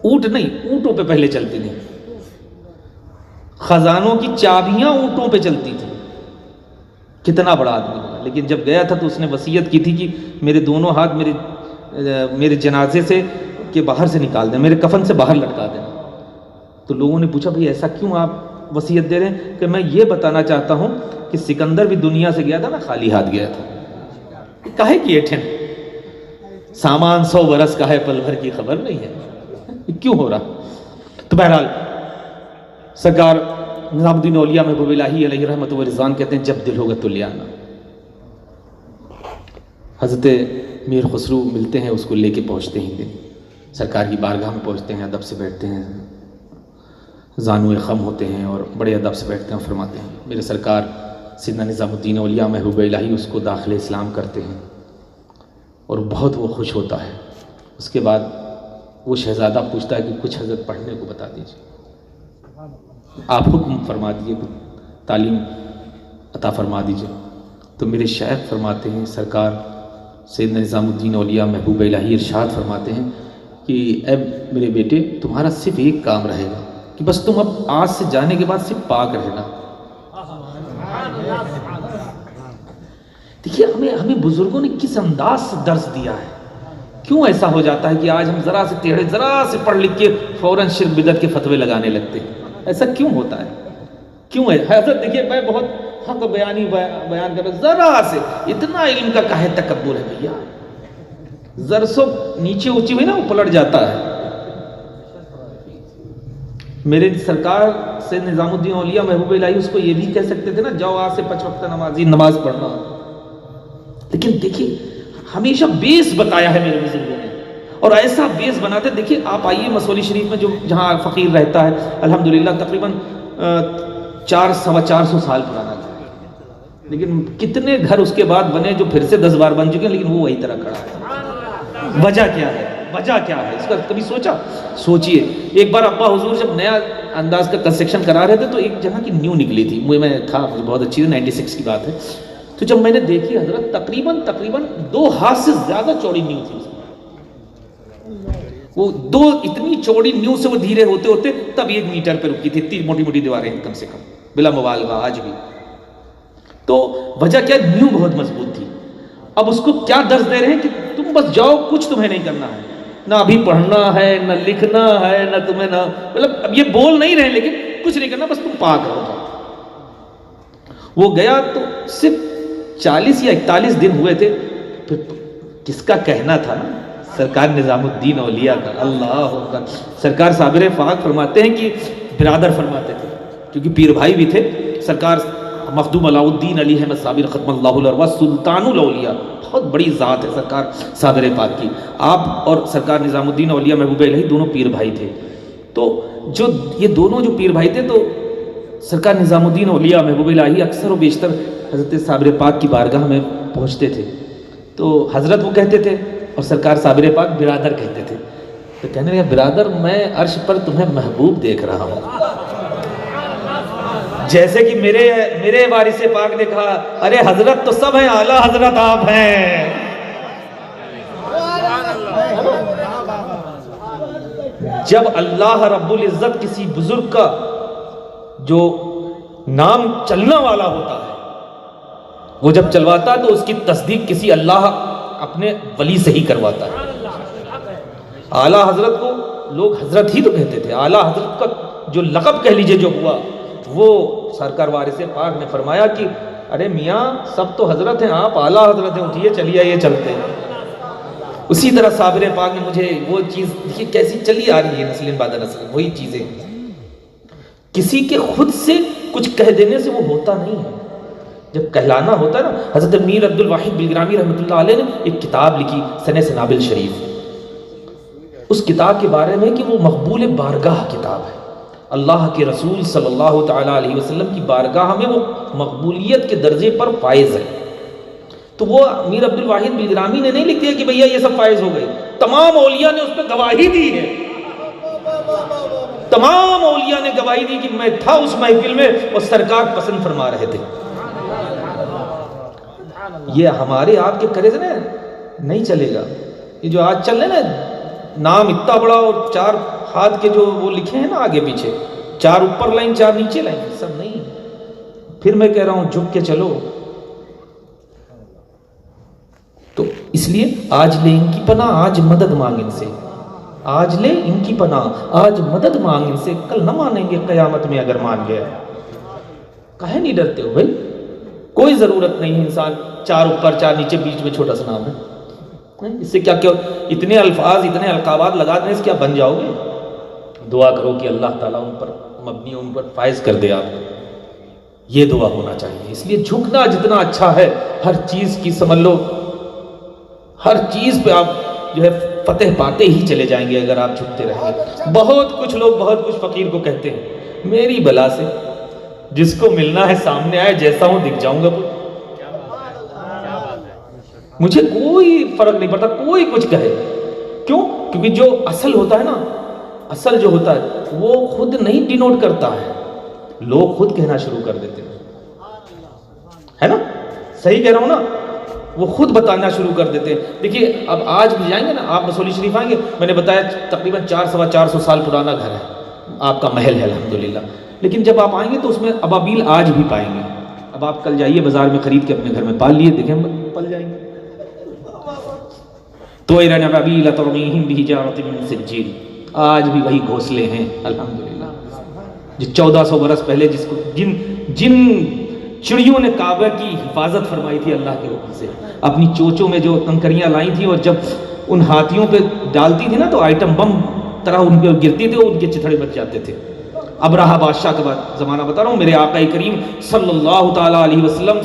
اونٹ نہیں اونٹوں پہ پہلے چلتی تھی، خزانوں کی چابیاں اونٹوں پہ چلتی تھی۔ کتنا بڑا آدمی ہوگا، لیکن جب گیا تھا تو اس نے وصیت کی تھی کہ میرے دونوں ہاتھ میرے جنازے سے کے باہر سے نکال دیں، میرے کفن سے باہر لٹکا دیں۔ تو لوگوں نے پوچھا بھئی ایسا کیوں آپ وصیت دے رہے ہیں؟ کہ میں یہ بتانا چاہتا ہوں کہ سکندر بھی دنیا سے گیا تھا نا خالی ہاتھ گیا تھا، کاہے کی ایٹھن، سامان 100 برس کا ہے پل بھر کی خبر نہیں ہے، کیوں ہو رہا؟ تو بہرحال سرکار نظام الدین اولیاء محبوب الہی علیہ رحمت و رضوان کہتے ہیں جب دل ہوگا تو لے آنا۔ حضرت میر خسرو ملتے ہیں، اس کو لے کے پہنچتے ہیں، سرکار کی بارگاہ میں پہنچتے ہیں، ادب سے بیٹھتے ہیں، زانوئے خم ہوتے ہیں اور بڑے ادب سے بیٹھتے ہیں، فرماتے ہیں میرے سرکار سیدنا نظام الدین اولیاء محبوب الہی اس کو داخل اسلام کرتے ہیں اور بہت وہ خوش ہوتا ہے۔ اس کے بعد وہ شہزادہ پوچھتا ہے کہ کچھ حضرت پڑھنے کو بتا دیجیے، آپ حکم فرما دیجیے، تعلیم عطا فرما دیجیے۔ تو میرے شیخ فرماتے ہیں، سرکار سیدنا نظام الدین اولیاء محبوب الہی ارشاد فرماتے ہیں کہ اے میرے بیٹے تمہارا صرف ایک کام رہے گا کہ بس تم اب آج سے جانے کے بعد صرف پاک رہنا۔ دیکھیے ہمیں بزرگوں نے کس انداز سے درس دیا ہے، کیوں ایسا ہو جاتا ہے کہ آج ہم ذرا سے ٹیڑھے ذرا سے پڑھ لکھ کے فوراً شرک بدعت کے فتوے لگانے لگتے ہیں، ایسا کیوں ہوتا ہے؟ کیوں ہے حضرت؟ دیکھیے میں بہت حق بیان کر رہا ہوں، ذرا سے اتنا علم کا کاہے تکبر ہے بھیا، ذرسو نیچے اونچی ہوئی نا وہ پلٹ جاتا ہے۔ میرے سرکار سے نظام الدین اولیاء محبوب الہی اس کو یہ بھی کہہ سکتے تھے نا جاؤ آج سے 5 وقت نمازی نماز پڑھنا، لیکن دیکھیے ہمیشہ بیس بتایا ہے میرے بزرگوں نے، اور ایسا بیس بناتے۔ دیکھیے آپ آئیے مسولی شریف میں جو جہاں فقیر رہتا ہے الحمدللہ تقریباً 400-450 سال پرانا گھر، لیکن کتنے گھر اس کے بعد بنے جو پھر سے 10 بار بن چکے ہیں، لیکن وہ وہی طرح کھڑا ہے۔ وجہ کیا ہے؟ وجہ کیا ہے اس کا کبھی سوچا؟ سوچئے ایک بار ابا حضور جب نیا انداز کا کنسٹرکشن کرا رہے تھے تو ایک جگہ کی نیو نکلی تھی، میں تھا مجھے بہت اچھی تھی، 96 کی بات ہے۔ تو جب میں نے دیکھی حضرت تقریباً 2 ہاتھ سے زیادہ چوڑی نیو تھی، وہ 2 اتنی چوڑی نیو سے وہ دھیرے ہوتے ہوتے تب 1 میٹر پہ رکی تھی، اتنی موٹی موٹی دیواریں کم سے کم بلا مبالغہ آج بھی۔ تو وجہ کیا؟ نیو بہت مضبوط تھی۔ اب اس کو کیا درس دے رہے ہیں کہ تم بس جاؤ، کچھ تمہیں نہیں کرنا ہے، نہ ابھی پڑھنا ہے نہ لکھنا ہے نہ تمہیں نہ مطلب اب یہ بول نہیں رہے لیکن کچھ نہیں کرنا، بس تم پاک رہو۔ وہ گیا تو صرف 40 یا 41 دن ہوئے تھے، پھر کس کا کہنا تھا نا، سرکار نظام الدین اولیاء کا۔ اللہ اکبر! سرکار صابر فاق فرماتے ہیں کہ برادر فرماتے تھے کیونکہ پیر بھائی بھی تھے۔ سرکار مخدوم علاء الدین علی احمد صابر ختم اللہ الارواح سلطان الاولیاء، بہت بڑی ذات ہے سرکار صابر پاک کی۔ آپ اور سرکار نظام الدین اولیاء محبوب الہی دونوں پیر بھائی تھے، تو جو یہ دونوں جو پیر بھائی تھے تو سرکار نظام الدین اولیاء محبوب الہی اکثر و بیشتر حضرت صابر پاک کی بارگاہ میں پہنچتے تھے، تو حضرت وہ کہتے تھے اور سرکار صابر پاک برادر کہتے تھے۔ تو کہنے لگا برادر میں عرش پر تمہیں محبوب دیکھ رہا ہوں، جیسے کہ میرے وارث پاک نے کہا ارے حضرت تو سب ہیں، اعلیٰ حضرت آپ ہیں۔ جب اللہ رب العزت کسی بزرگ کا جو نام چلنا والا ہوتا ہے وہ جب چلواتا ہے تو اس کی تصدیق کسی اللہ اپنے ولی سے ہی کرواتا ہے۔ اعلیٰ حضرت کو لوگ حضرت ہی تو کہتے تھے، اعلیٰ حضرت کا جو لقب کہہ لیجئے جو ہوا، وہ سرکار وارث پاک نے فرمایا کہ ارے میاں سب تو حضرت ہیں، آپ اعلیٰ حضرت ہیں، اٹھیے چلیے یہ چلتے ہیں۔ اسی طرح صابر پاک نے مجھے وہ چیز دیکھیے کیسی چلی آ رہی ہے نسل بعد نسل، وہی چیزیں کسی کے خود سے کچھ کہہ دینے سے وہ ہوتا نہیں ہے، جب کہلانا ہوتا ہے نا۔ حضرت میر عبد الواحد بلگرامی رحمۃ اللہ علیہ نے ایک کتاب لکھی سنہ سنابل شریف، اس کتاب کے بارے میں کہ وہ مقبول بارگاہ کتاب ہے، اللہ کے رسول صلی اللہ تعالیٰ علیہ وسلم کی بارگاہ میں وہ مقبولیت کے درجے پر فائز ہے۔ تو وہ میر عبد الواحد بلگرامی نے نہیں لکھ دیا کہ بھیا یہ سب فائز ہو گئے، تمام اولیاء نے اس پہ گواہی دی ہے، تمام اولیاء نے گواہی دی کہ میں تھا اس محفل میں اور سرکار پسند فرما رہے تھے۔ یہ ہمارے آپ کے کرے سے نا نہیں چلے گا، یہ جو آج چل رہے نا نام اتنا بڑا اور 4 ہاتھ کے جو وہ لکھے ہیں نا آگے پیچھے، 4 اوپر لائن 4 نیچے لائن، سب نہیں۔ پھر میں کہہ رہا ہوں جھک کے چلو۔ تو اس لیے آج لے ان کی پناہ، آج مدد مانگ ان سے، آج لے ان کی پناہ، آج مدد مانگ ان سے، کل نہ مانیں گے قیامت میں اگر مان گیا۔ کہے نہیں ڈرتے ہو بھائی؟ کوئی ضرورت نہیں ہے، انسان 4 اوپر 4 نیچے بیچ میں چھوٹا سا نام ہے، اس سے کیا اتنے الفاظ اتنے القابات لگا دیں، اس کیا بن جاؤ گے؟ دعا کرو کہ اللہ تعالیٰ ان پر مبنی ان پر فائز کر دے آپ کو، یہ دعا ہونا چاہیے۔ اس لیے جھکنا جتنا اچھا ہے، ہر چیز کی سمجھ لو، ہر چیز پہ آپ جو ہے فتح پاتے ہی چلے جائیں گے اگر آپ جھکتے رہیں گے۔ بہت کچھ لوگ بہت کچھ فقیر کو کہتے ہیں، میری بلا سے جس کو ملنا ہے سامنے آئے، جیسا ہوں دکھ جاؤں گا، مجھے کوئی فرق نہیں پڑتا کوئی کچھ کہے۔ کیوں؟ کیونکہ جو اصل ہوتا ہے نا، اصل جو ہوتا ہے وہ خود نہیں ڈینوٹ کرتا ہے، لوگ خود کہنا شروع کر دیتے ہیں، ہے نا؟ صحیح کہہ رہا ہوں نا؟ وہ خود بتانا شروع کر دیتے ہیں۔ دیکھیے اب آج بھی جائیں گے نا آپ مسولی شریف آئیں گے، میں نے بتایا تقریباً 400 سال پرانا گھر ہے آپ کا، محل ہے الحمدللہ، لیکن جب آپ آئیں گے تو اس میں ابابیل آج بھی پائیں گے۔ اب آپ کل جائیے بازار میں خرید کے اپنے گھر میں پال لیے، دیکھیں پل جائیں گے۔ طَيْرًا أَبَابِيلَ تَرْمِيهِم بِحِجَارَةٍ مِّن سِجِّيلٍ، آج بھی وہی گھونسلے ہیں الحمدللہ، جو 1400 برس پہلے جن چڑیوں نے کعبہ کی حفاظت فرمائی تھی اللہ کے حکم سے، اپنی چوچوں میں جو کنکریاں لائی تھی اور جب ان ہاتھیوں پہ ڈالتی تھی نا تو آئٹم بم طرح ان پہ گرتی تھی اور ان کے چتھڑے بچ جاتے تھے۔ ابرہہ بادشاہ کا زمانہ بتا رہا ہوں، میرے آقا کریم صلی اللہ تعالیٰ علیہ وسلم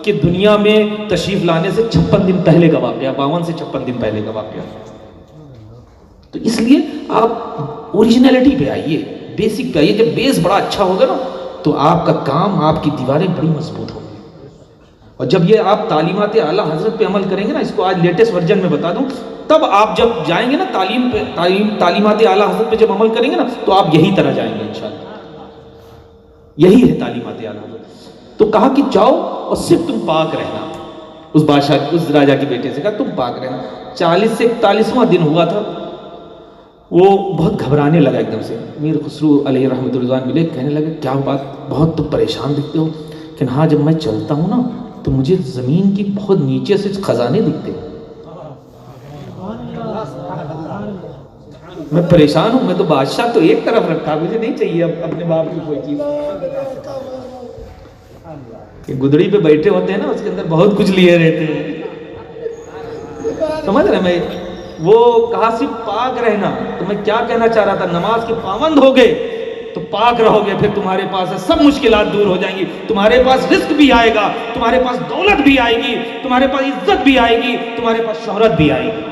کہ دنیا میں تشریف لانے سے 56 دن پہلے کا واقعہ، 52 سے 56 دن پہلے کا واقعہ۔ تو اس لیے آپ اوریجنلٹی پہ آئیے، بیسک پہ آئیے۔ جب بیس بڑا اچھا ہوگا نا تو آپ کا کام، آپ کی دیواریں بڑی مضبوط ہوں گی۔ اور جب یہ آپ تعلیمات اعلیٰ حضرت پہ عمل کریں گے نا، اس کو آج لیٹسٹ ورژن میں بتا دوں، تب آپ جب جائیں گے نا تعلیمات اعلیٰ حضرت پہ جب عمل کریں گے نا تو آپ یہی طرح جائیں گے انشاءاللہ۔ یہی ہے تعلیمات اعلیٰ حضرت۔ تو کہا کہ جاؤ اور صرف تم پاک رہنا، اس بادشاہ اس راجہ کے بیٹے سے کہا تم پاک رہنا۔ 40 سے 41واں دن ہوا تھا، وہ بہت گھبرانے لگا ایک دم سے۔ میر خسرو علیہ رحمۃ اللہ ملے، کہنے لگے کیا بات، بہت تم پریشان دکھتے ہو؟ کہ ہاں جب میں چلتا ہوں نا تو مجھے زمین کی بہت نیچے سے خزانے دکھتے ہیں، میں پریشان ہوں، میں تو بادشاہ تو ایک طرف رکھا، مجھے نہیں چاہیے اب اپنے باپ کی کوئی چیز۔ کہ گدڑی پہ بیٹھے ہوتے ہیں نا اس کے اندر بہت کچھ لیے رہتے ہیں، سمجھ رہے میں؟ وہ کہا صرف پاک رہنا۔ تو میں کیا کہنا چاہ رہا تھا، نماز کے پابند ہو گئے تو پاک رہو گے، پھر تمہارے پاس سب مشکلات دور ہو جائیں گی، تمہارے پاس رزق بھی آئے گا، تمہارے پاس دولت بھی آئے گی، تمہارے پاس عزت بھی آئے گی، تمہارے پاس شہرت بھی آئے گی۔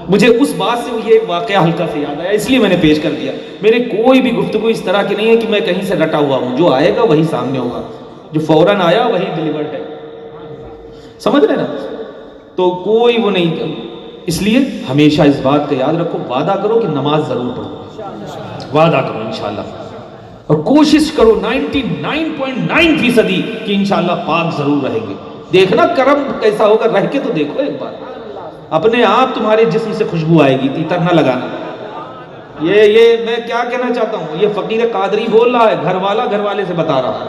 مجھے اس بات سے یہ ایک واقعہ ہلکا سے یاد آیا، اس لیے میں نے پیش کر دیا۔ میرے کوئی بھی گفتگو اس طرح کی نہیں ہے کہ میں کہیں سے رٹا ہوا ہوں، جو آئے گا وہی سامنے ہوگا، جو فوراً آیا وہی ڈیلیورڈ ہے، سمجھ رہے نا؟ تو کوئی وہ نہیں۔ اس لیے ہمیشہ اس بات کا یاد رکھو، وعدہ کرو کہ نماز ضرور پڑھو، وعدہ کرو انشاءاللہ، اور کوشش کرو 99.9% کہ انشاءاللہ پاک ضرور رہیں گے۔ دیکھنا کرم کیسا ہوگا، رہ کے تو دیکھو ایک بار، اپنے آپ تمہارے جسم سے خوشبو آئے گی، تیتر نہ لگانا۔ یہ میں کیا کہنا چاہتا ہوں، یہ فقیر قادری بول رہا ہے، گھر والا گھر والے سے بتا رہا ہے۔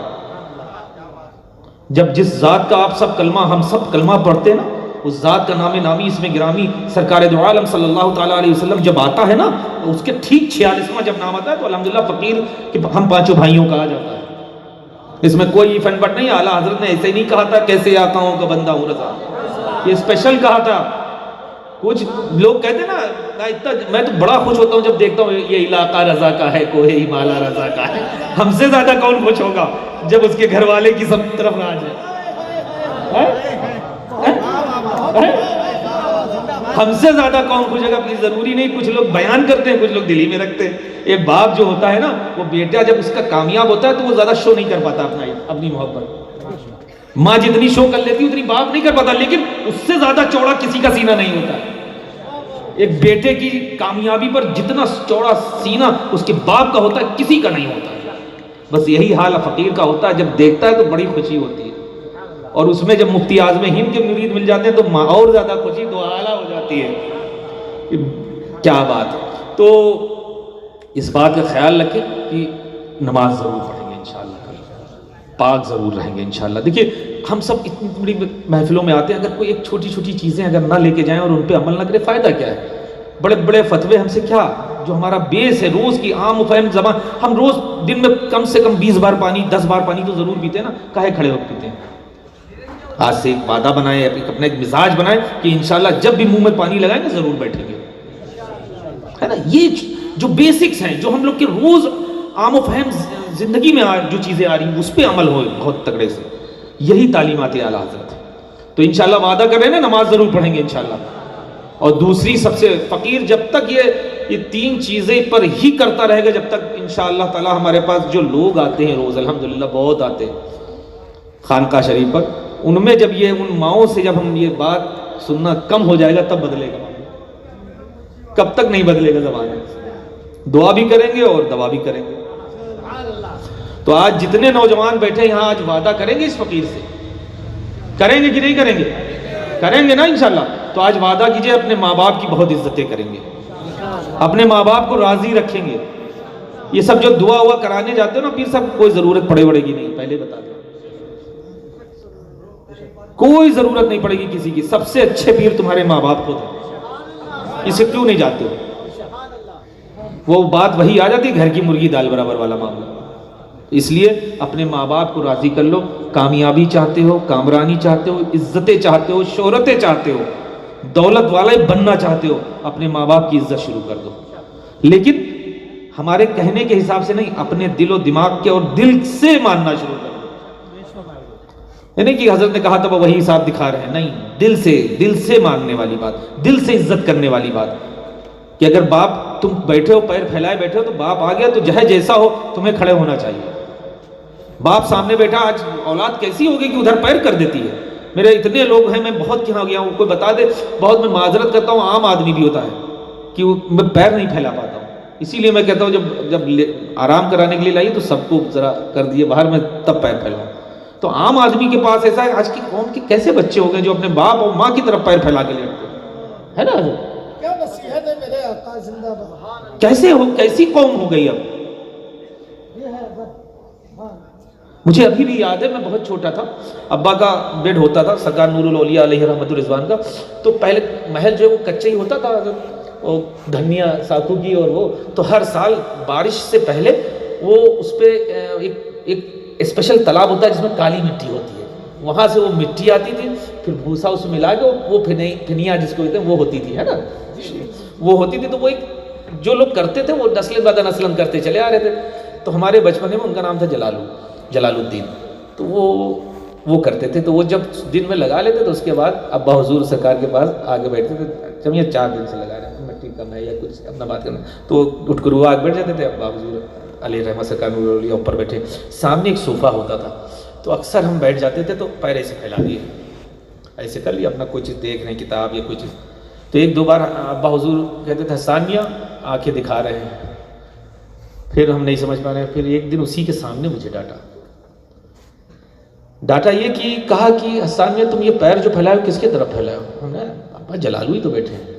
جب جس ذات کا آپ سب کلمہ ہم سب کلمہ پڑھتے ہیں نا، اس ذات کا نام نامی اس میں گرامی سرکار دو عالم صلی اللہ تعالیٰ علیہ وسلم جب آتا ہے نا، تو اس کے ٹھیک 46واں جب نام آتا ہے تو الحمدللہ فقیر کہ ہم پانچوں بھائیوں کہا جاتا ہے. اس میں کوئی فن بٹ نہیں. اعلیٰ حضرت نے ایسے نہیں کہا تھا کیسے آقاؤں کا بندہ ہوں رضا، یہ اسپیشل کہا تھا. کچھ لوگ کہتے ہیں نا اتنا، میں تو بڑا خوش ہوتا ہوں جب دیکھتا ہوں یہ علاقہ رضا کا ہے، کوہ ہمالا رضا کا ہے. ہم سے زیادہ کون خوش ہوگا جب اس کے گھر والے کی سب طرف راج ہے؟ ہم سے زیادہ کون خوش ہوگا؟ پلیز ضروری نہیں، کچھ لوگ بیان کرتے ہیں، کچھ لوگ دل ہی میں رکھتے ہیں. ایک باپ جو ہوتا ہے نا، وہ بیٹا جب اس کا کامیاب ہوتا ہے تو وہ زیادہ شو نہیں کر پاتا اپنی محبت. ماں جتنی شو کر لیتی اتنی باپ نہیں کر پاتا، لیکن اس سے زیادہ چوڑا کسی کا سینہ نہیں ہوتا. ایک بیٹے کی کامیابی پر جتنا چوڑا سینہ اس کے باپ کا ہوتا ہے کسی کا نہیں ہوتا. بس یہی حال فقیر کا ہوتا ہے، جب دیکھتا ہے تو بڑی خوشی ہوتی ہے. اور اس میں جب مفتی اعظم ہند کے مرید مل جاتے ہیں تو اور زیادہ خوشی دو اعلیٰ ہو جاتی ہے. کیا بات. تو اس بات کا خیال رکھیں کہ نماز ضرور پڑھیں گے انشاءاللہ، پاک ضرور رہیں گے انشاءاللہ. دیکھیے ہم سب اتنی بڑی محفلوں میں آتے ہیں، اگر کوئی ایک چھوٹی چھوٹی چیزیں اگر نہ لے کے جائیں اور ان پہ عمل نہ کرے، فائدہ کیا ہے؟ بڑے بڑے فتوے ہم سے کیا، جو ہمارا بیس ہے روز کی عام و فہم زبان. ہم روز دن میں کم سے کم 20 بار پانی 10 بار پانی تو ضرور پیتے ہیں نا، کاہے کھڑے ہو پیتے ہیں؟ آج سے ایک وعدہ بنائیں، اپنا ایک مزاج بنائیں کہ انشاءاللہ جب بھی منہ میں پانی لگائیں گے ضرور بیٹھیں گے، ہے نا. یہ جو بیسکس ہیں، جو ہم لوگ کے روز عام و فہم زندگی میں جو چیزیں آ رہی ہیں اس پہ عمل ہو بہت تگڑے سے، یہی تعلیمات اعلیٰ حضرت. تو انشاءاللہ وعدہ کر رہے ہیں نا، نماز ضرور پڑھیں گے انشاءاللہ. اور دوسری سب سے فقیر جب تک یہ 3 چیزیں پر ہی کرتا رہے گا، جب تک انشاءاللہ تعالی ہمارے پاس جو لوگ آتے ہیں روز، الحمدللہ بہت آتے ہیں خانقاہ شریف پر، ان میں جب یہ ان ماؤں سے جب ہم یہ بات سننا کم ہو جائے گا تب بدلے گا. کب تک نہیں بدلے گا زبان؟ دعا بھی کریں گے اور دوا بھی کریں گے. تو آج جتنے نوجوان بیٹھے یہاں آج وعدہ کریں گے اس فقیر سے، کریں گے کہ نہیں کریں گے؟ کریں گے نا انشاءاللہ. تو آج وعدہ کیجئے اپنے ماں باپ کی بہت عزتیں کریں گے، اپنے ماں باپ کو راضی رکھیں گے. یہ سب جو دعا ہوا کرانے جاتے ہو نا پیر صاحب، کوئی ضرورت پڑے گی نہیں، پہلے بتا دیں، کوئی ضرورت نہیں پڑے گی کسی کی. سب سے اچھے پیر تمہارے ماں باپ خود ہیں، اسے کیوں نہیں جاتے ہو؟ وہ بات وہی آ جاتی، گھر کی مرغی دال برابر والا معاملہ. اس لیے اپنے ماں باپ کو راضی کر لو. کامیابی چاہتے ہو، کامرانی چاہتے ہو، عزتیں چاہتے ہو، شہرتیں چاہتے ہو، دولت والے بننا چاہتے ہو، اپنے ماں باپ کی عزت شروع کر دو. لیکن ہمارے کہنے کے حساب سے نہیں، اپنے دل و دماغ کے اور دل سے ماننا شروع کر دو. نہیں کہ حضرت نے کہا تھا وہ وہی حساب دکھا رہے ہیں، نہیں، دل سے ماننے والی بات، دل سے عزت کرنے والی بات. کہ اگر باپ تم بیٹھے ہو پیر پھیلائے بیٹھے ہو تو باپ آ گیا تو جہے جیسا ہو تمہیں کھڑے ہونا چاہیے. باپ سامنے بیٹھا، آج اولاد کیسی ہوگی کہ ادھر پیر کر دیتی ہے. میرے اتنے لوگ ہیں، میں بہت یہاں گیا ہوں، کوئی بتا دے، بہت میں معذرت کرتا ہوں، عام آدمی بھی ہوتا ہے کہ میں پیر نہیں پھیلا پاتا ہوں. اسی لیے میں کہتا ہوں جب آرام کرانے کے لیے لائیے تو سب کو ذرا کر دیے باہر، میں تب پیر پھیلاؤں. تو عام آدمی کے پاس ایسا ہے. آج کی قوم کے کیسے بچے ہو گئے جو اپنے باپ اور ماں کی طرف پیر پھیلا کے لیٹتے ہیں، ہے نا؟ کیا نصیحت ہے میرے آقا زندہ باد. کیسی قوم ہو گئی اب. مجھے ابھی بھی یاد ہے، میں بہت چھوٹا تھا، ابا کا بیڈ ہوتا تھا سرکار نور الاولیاء علیہ رحمت الرضوان کا. تو پہلے محل جو ہے وہ کچا ہی ہوتا تھا، وہ دھنیا ساکھو کی، اور وہ تو ہر سال بارش سے پہلے وہ اس پہ ایک اسپیشل تالاب ہوتا ہے جس میں کالی مٹی ہوتی ہے، وہاں سے وہ مٹی آتی تھی، پھر بھوسا اس میں ملا کے وہ پھنیا جس کو کہتے ہیں وہ ہوتی تھی، ہے نا، وہ ہوتی تھی. تو وہ ایک جو لوگ کرتے تھے وہ نسل بعد نسل کرتے چلے آ رہے تھے. تو ہمارے بچپن میں ان کا نام تھا جلال الدین. تو وہ کرتے تھے. تو وہ جب دن میں لگا لیتے تو اس کے بعد ابا حضور سرکار کے پاس آگے بیٹھتے تھے، جب یہ 4 دن سے لگا رہے ہیں، مٹی کم ہے یا کچھ اپنا بات کرنا، تو اٹھ کر وہ آگے بیٹھ جاتے تھے. ابا حضور علیہ رحمت سرکار اوپر بیٹھے، سامنے ایک صوفہ ہوتا تھا. تو اکثر ہم بیٹھ جاتے تھے تو پیر ایسے پھیلا دیے، ایسے کر لیا، اپنا کوئی چیز دیکھ رہے ہیں، کتاب یا کوئی چیز. تو 1-2 بار ابا حضور کہتے تھے حسان میاں آنکھیں دکھا رہے ہیں. پھر ہم نہیں سمجھ پا رہے ہیں. پھر ایک دن اسی کے سامنے مجھے ڈانٹا یہ کہ کہا کہ حسان میاں تم یہ پیر جو پھیلاؤ کس کی طرف پھیلاؤ؟ ہم نے ابا جلالو ہی تو بیٹھے ہیں.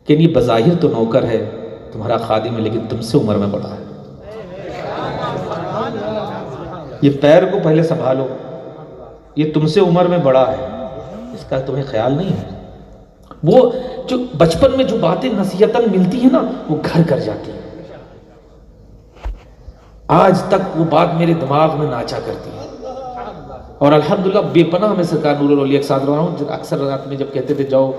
کہ یہ بظاہر تو نوکر ہے، تمہارا خادم ہے، لیکن تم سے عمر میں بڑا ہے. یہ پیر کو پہلے سنبھالو، یہ تم سے عمر میں بڑا ہے، اس کا تمہیں خیال نہیں ہے؟ وہ جو بچپن میں جو باتیں نصیحتاً ملتی ہیں نا، وہ گھر کر جاتی ہیں. آج تک وہ بات میرے دماغ میں ناچا کرتی ہے. اور الحمدللہ بے پناہ میں سرکار نور الاولیاء کے ساتھ رہا ہوں. اکثر رات میں جب کہتے تھے جاؤ،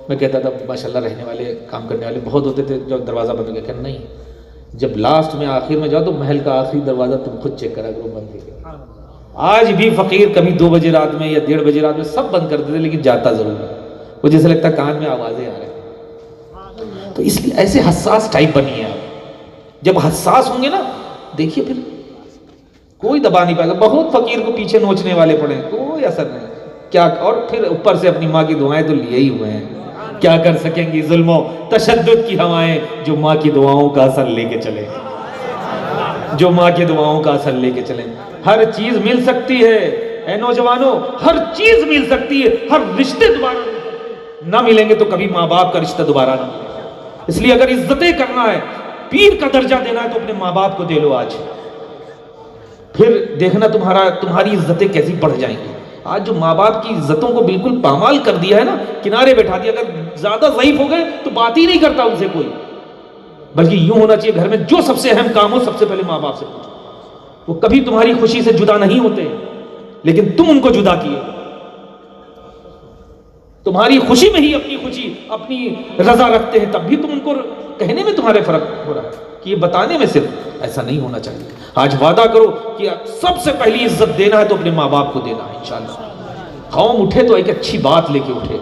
میں کہتا تھا ماشاءاللہ رہنے والے کام کرنے والے بہت ہوتے تھے، جو دروازہ بند کر کے نہیں، جب لاسٹ میں آخر میں جاؤ تو محل کا آخری دروازہ تم خود چیک کرا کرو بند ہے. آج بھی فقیر کبھی 2 بجے رات میں یا 1:30 بجے رات میں سب بند کرتے تھے، لیکن جاتا ضرور ہے. وہ جیسے لگتا کان میں آوازیں آ رہے ہیں. تو اس لیے ایسے حساس ٹائپ بنیے آپ. جب حساس ہوں گے نا، دیکھیے پھر کوئی دبا نہیں پائے گا. بہت فقیر کو پیچھے نوچنے والے پڑے ہیں، کوئی اثر نہیں کیا. اور پھر اوپر سے اپنی ماں کی دعائیں تو لیے ہی ہوئے ہیں. کیا کر سکیں گی ظلم و تشدد کی ہوائیں جو ماں کی دعاؤں کا اثر لے کے چلے، جو ماں کی دعاؤں کا اثر لے کے چلیں. ہر چیز مل سکتی ہے اے نوجوانوں، ہر چیز مل سکتی ہے. ہر رشتے دوبارہ مل سکتے ہیں. نہ ملیں گے تو کبھی ماں باپ کا رشتہ دوبارہ نہ ملے گا. اس لیے اگر عزتیں کرنا ہے، پیر کا درجہ دینا ہے، تو اپنے ماں باپ کو دے لو آج. پھر دیکھنا تمہاری عزتیں کیسی بڑھ جائیں گی. آج جو ماں باپ کی عزتوں کو بالکل پامال کر دیا ہے نا، کنارے بیٹھا دیا. اگر زیادہ ضعیف ہو گئے تو بات ہی نہیں کرتا ان سے کوئی. بلکہ یوں ہونا چاہیے، گھر میں جو سب سے اہم کام ہو سب سے پہلے ماں باپ سے پوچھو. وہ کبھی تمہاری خوشی سے جدا نہیں ہوتے، لیکن تم ان کو جدا کیے. تمہاری خوشی میں ہی اپنی خوشی، اپنی رضا رکھتے ہیں، تب بھی تم ان کو کہنے میں تمہارے فرق ہو رہا ہے کہ یہ بتانے میں صرف. ایسا نہیں ہونا چاہیے. آج وعدہ کرو کہ سب سے پہلی عزت دینا ہے تو اپنے ماں باپ کو دینا ہے. انشاءاللہ قوم اٹھے تو ایک اچھی بات لے کے اٹھے.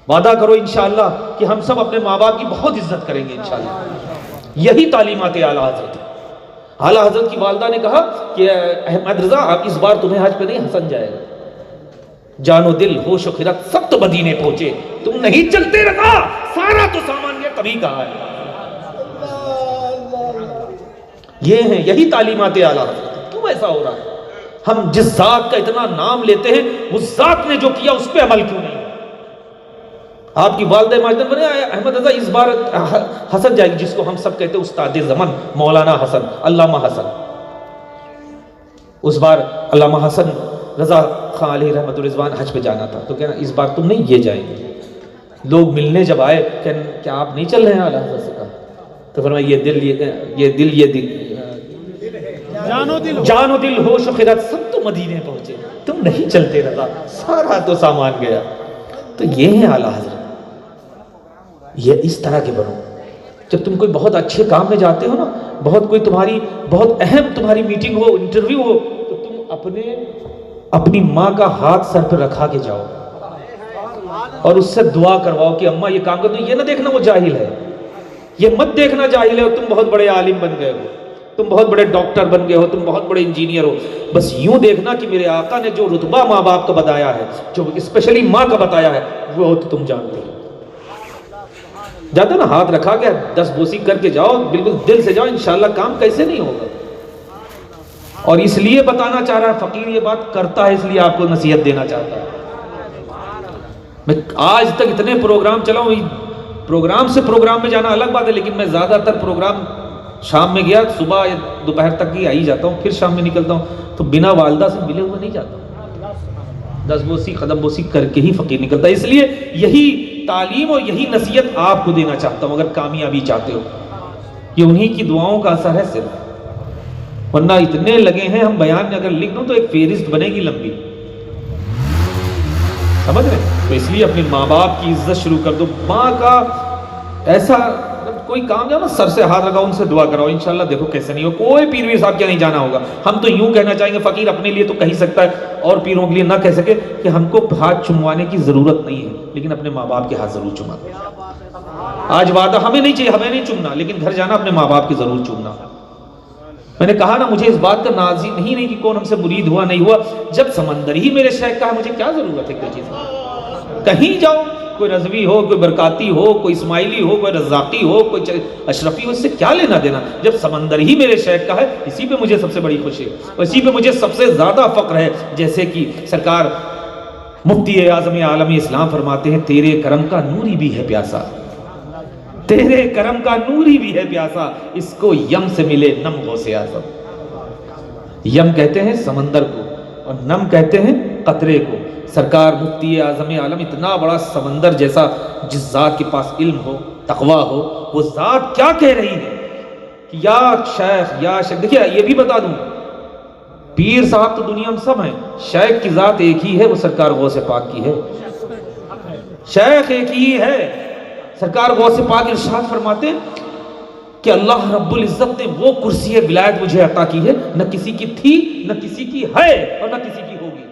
وعدہ کرو انشاءاللہ کہ ہم سب اپنے ماں باپ کی بہت عزت کریں گے انشاءاللہ. یہی تعلیمات اعلیٰ حضرت ہے. اعلیٰ حضرت کی والدہ نے کہا کہ احمد رضا آپ اس بار تمہیں حج پہ نہیں، حسن جائے گا. جان و دل ہوش و خرد سب تو مدینے پہنچے، تم نہیں چلتے رہا، سارا تو سامان گیا، تبھی کہا ہے. یہ ہیں یہی تعلیمات اعلیٰ حضرت. کیوں ایسا ہو رہا ہے؟ ہم جس ذات کا اتنا نام لیتے ہیں، اس ذات نے جو کیا اس پہ عمل کیوں نہیں؟ آپ کی والدہ ماجدن بنے احمد رضا اس بار حسن جائے گی، جس کو ہم سب کہتے ہیں استاد زمن مولانا حسن، علامہ حسن. اس بار علامہ حسن رضا خان علیہ رحمت الرضوان حج پہ جانا تھا، تو کہنا اس بار تم نہیں، یہ جائیں گے. لوگ ملنے جب آئے کہ کیا آپ نہیں چل رہے ہیں؟ اعلیٰ حضرت سے کہا تو فرمایا یہ دل جان و دل ہوش و خرد سب تو مدینے پہنچے، تم نہیں چلتے رضا، سارا تو سامان گیا. تو یہ ہے اعلیٰ حضرت. یہ اس طرح کے بنو. جب تم کوئی بہت اچھے کام میں جاتے ہو نا، کوئی تمہاری بہت اہم تمہاری میٹنگ ہو، انٹرویو ہو، تو تم اپنی ماں کا ہاتھ سر پہ رکھا کے جاؤ اور اس سے دعا کرواؤ کہ اماں یہ کام کر دو. یہ نہ دیکھنا وہ جاہل ہے، یہ مت دیکھنا جاہل ہے اور تم بہت بڑے عالم بن گئے ہو، تم بہت بڑے ڈاکٹر بن گئے ہو، تم بہت بڑے انجینئر ہو. بس یوں دیکھنا کہ میرے آقا نے جو رتبہ ماں باپ کا بتایا ہے، جو اسپیشلی ماں کا بتایا ہے، وہ تو تم جانتے ہو. جاتا نا ہاتھ رکھا گیا، 10 بوسی کر کے جاؤ، بالکل دل سے جاؤ، انشاءاللہ کام کیسے نہیں ہوگا. اور اس لیے بتانا چاہ رہا ہے فقیر، یہ بات کرتا ہے اس لیے آپ کو نصیحت دینا چاہتا ہے. میں آج تک اتنے پروگرام چلاؤں، پروگرام سے پروگرام میں جانا الگ بات ہے، لیکن میں زیادہ تر پروگرام شام میں گیا، صبح یا دوپہر تک ہی آئی جاتا ہوں، پھر شام میں نکلتا ہوں. تو بنا والدہ سے ملے ہوئے نہیں جاتا ہوں، 10 بوسی قدم بوسی کر کے ہی فقیر نکلتا ہے. اس لیے یہی تعلیم اور یہی نصیحت آپ کو دینا چاہتا ہوں اگر کامیابی چاہتے ہو. یہ انہی کی دعاؤں کا اثر ہے صرف، ورنہ اتنے لگے ہیں. ہم بیان میں اگر لکھ دوں تو ایک فہرست بنے گی لمبی، سمجھ رہے؟ تو اس لیے اپنے ماں باپ کی عزت شروع کر دو. ماں کا ایسا کوئی کام جاؤ نا، سر سے ہاتھ لگاؤ، ان سے دعا کراؤ، انشاءاللہ دیکھو کیسے نہیں ہو. کوئی پیر صاحب کیا نہیں جانا ہوگا. ہم تو یوں کہنا چاہیں گے، فقیر اپنے لیے تو کہہ سکتا ہے اور پیروں کے لیے نہ کہہ سکے، کہ ہم کو ہاتھ چموانے کی ضرورت نہیں ہے، لیکن اپنے ماں باپ کے ہاتھ ضرور چما دو. آج وعدہ ہمیں نہیں چاہیے، ہمیں نہیں چومنا، لیکن گھر جانا اپنے ماں باپ کی ضرور چومنا. میں نے کہا نا، مجھے اس بات کا نازی نہیں کہ کون ہم سے مرید ہوا نہیں ہوا. جب سمندر ہی میرے شیخ کا ہے، مجھے کیا ضرورت ہے کوئی چیز. کہیں جاؤ، کوئی رضوی ہو، کوئی برکاتی ہو، کوئی اسماعیلی ہو، کوئی رزاقی ہو، کوئی اشرفی ہو، اس سے کیا لینا دینا جب سمندر ہی میرے شیخ کا ہے. اسی پہ مجھے سب سے بڑی خوشی ہے، اسی پہ مجھے سب سے زیادہ فخر ہے. جیسے کہ سرکار مفتی اعظم عالم اسلام فرماتے ہیں، تیرے کرم کا نوری بھی ہے پیاسا، تیرے کرم کا نوری بھی ہے پیاسا، اس کو یم سے ملے نم غوث اعظم. یم کہتے ہیں سمندر کو اور نم کہتے ہیں قطرے کو. سرکار مفتی اعظم عالم اتنا بڑا سمندر جیسا جس ذات کے پاس علم ہو تقویٰ ہو, وہ ذات کیا کہہ رہی ہے کہ یا شیخ. دیکھیے یہ بھی بتا دوں, پیر صاحب تو دنیا میں سب ہیں, شیخ کی ذات ایک ہی ہے, وہ سرکار غوث پاک کی ہے. شیخ ایک ہی ہے. سرکار غوث پاک ارشاد فرماتے کہ اللہ رب العزت نے وہ کرسی ولایت مجھے عطا کی ہے, نہ کسی کی تھی, نہ کسی کی ہے, اور نہ کسی کی ہوگی.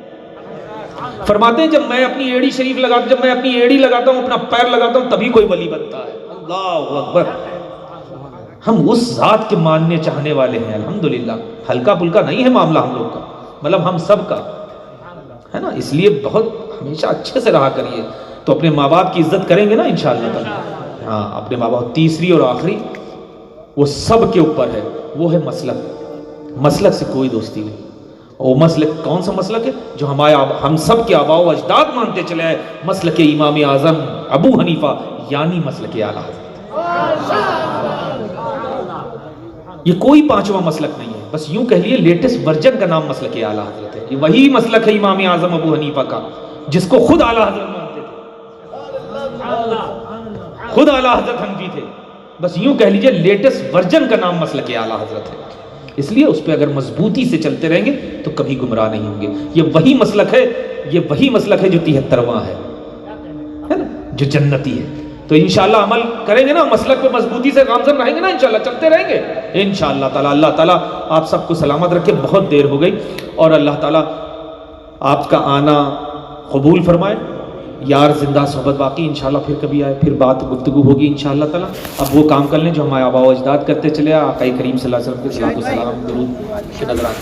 فرماتے ہیں جب میں اپنی ایڑی شریف لگاتا, جب میں اپنی ایڑی لگاتا ہوں, اپنا پیر لگاتا ہوں, تبھی کوئی ولی بنتا ہے. اللہ اکبر. ہم اس ذات کے ماننے چاہنے والے ہیں الحمدللہ. ہلکا پھلکا نہیں ہے معاملہ ہم لوگ کا, مطلب ہم سب کا ہے نا. اس لیے بہت ہمیشہ اچھے سے رہا کریے. تو اپنے ماں باپ کی عزت کریں گے نا انشاءاللہ تعالی. ہاں اپنے ماں باپ. تیسری اور آخری وہ سب کے اوپر ہے, وہ ہے مسلک. مسلک سے کوئی دوستی نہیں. وہ مسلک کون سا مسلک ہے؟ جو ہم سب کے آباء و اجداد مانتے چلے آئے, مسلک امام اعظم ابو حنیفہ, یعنی مسلک اعلیٰ حضرت. یہ کوئی پانچواں مسلک نہیں ہے, بس یوں کہہ لیے لیٹسٹ ورژن کا نام مسلک اعلیٰ حضرت ہے. یہ وہی مسلک ہے امام اعظم ابو حنیفہ کا جس کو خود اعلیٰ حضرت مانتے تھے. خود اعلیٰ حضرت حنفی تھے. بس یوں کہہ لیجئے لیٹسٹ ورژن کا نام مسلک اعلیٰ حضرت ہے. اس لیے اس پہ اگر مضبوطی سے چلتے رہیں گے تو کبھی گمراہ نہیں ہوں گے. یہ وہی مسلک ہے, یہ وہی مسلک ہے جو 73واں ہے نا, جو جنتی ہے. تو انشاءاللہ عمل کریں گے نا, مسلک پہ مضبوطی سے گامزن رہیں گے نا, انشاءاللہ چلتے رہیں گے انشاءاللہ تعالی. اللہ تعالیٰ آپ سب کو سلامت رکھے. بہت دیر ہو گئی, اور اللہ تعالیٰ آپ کا آنا قبول فرمائے. یار زندہ صحبت باقی, انشاءاللہ پھر کبھی آئے, پھر بات گفتگو ہوگی انشاءاللہ تعالیٰ. اب وہ کام کر لیں جو ہمارے آباء و اجداد کرتے چلے, آقا کریم صلی اللہ علیہ وسلم کے صلاۃ و سلام درود کے نظرات.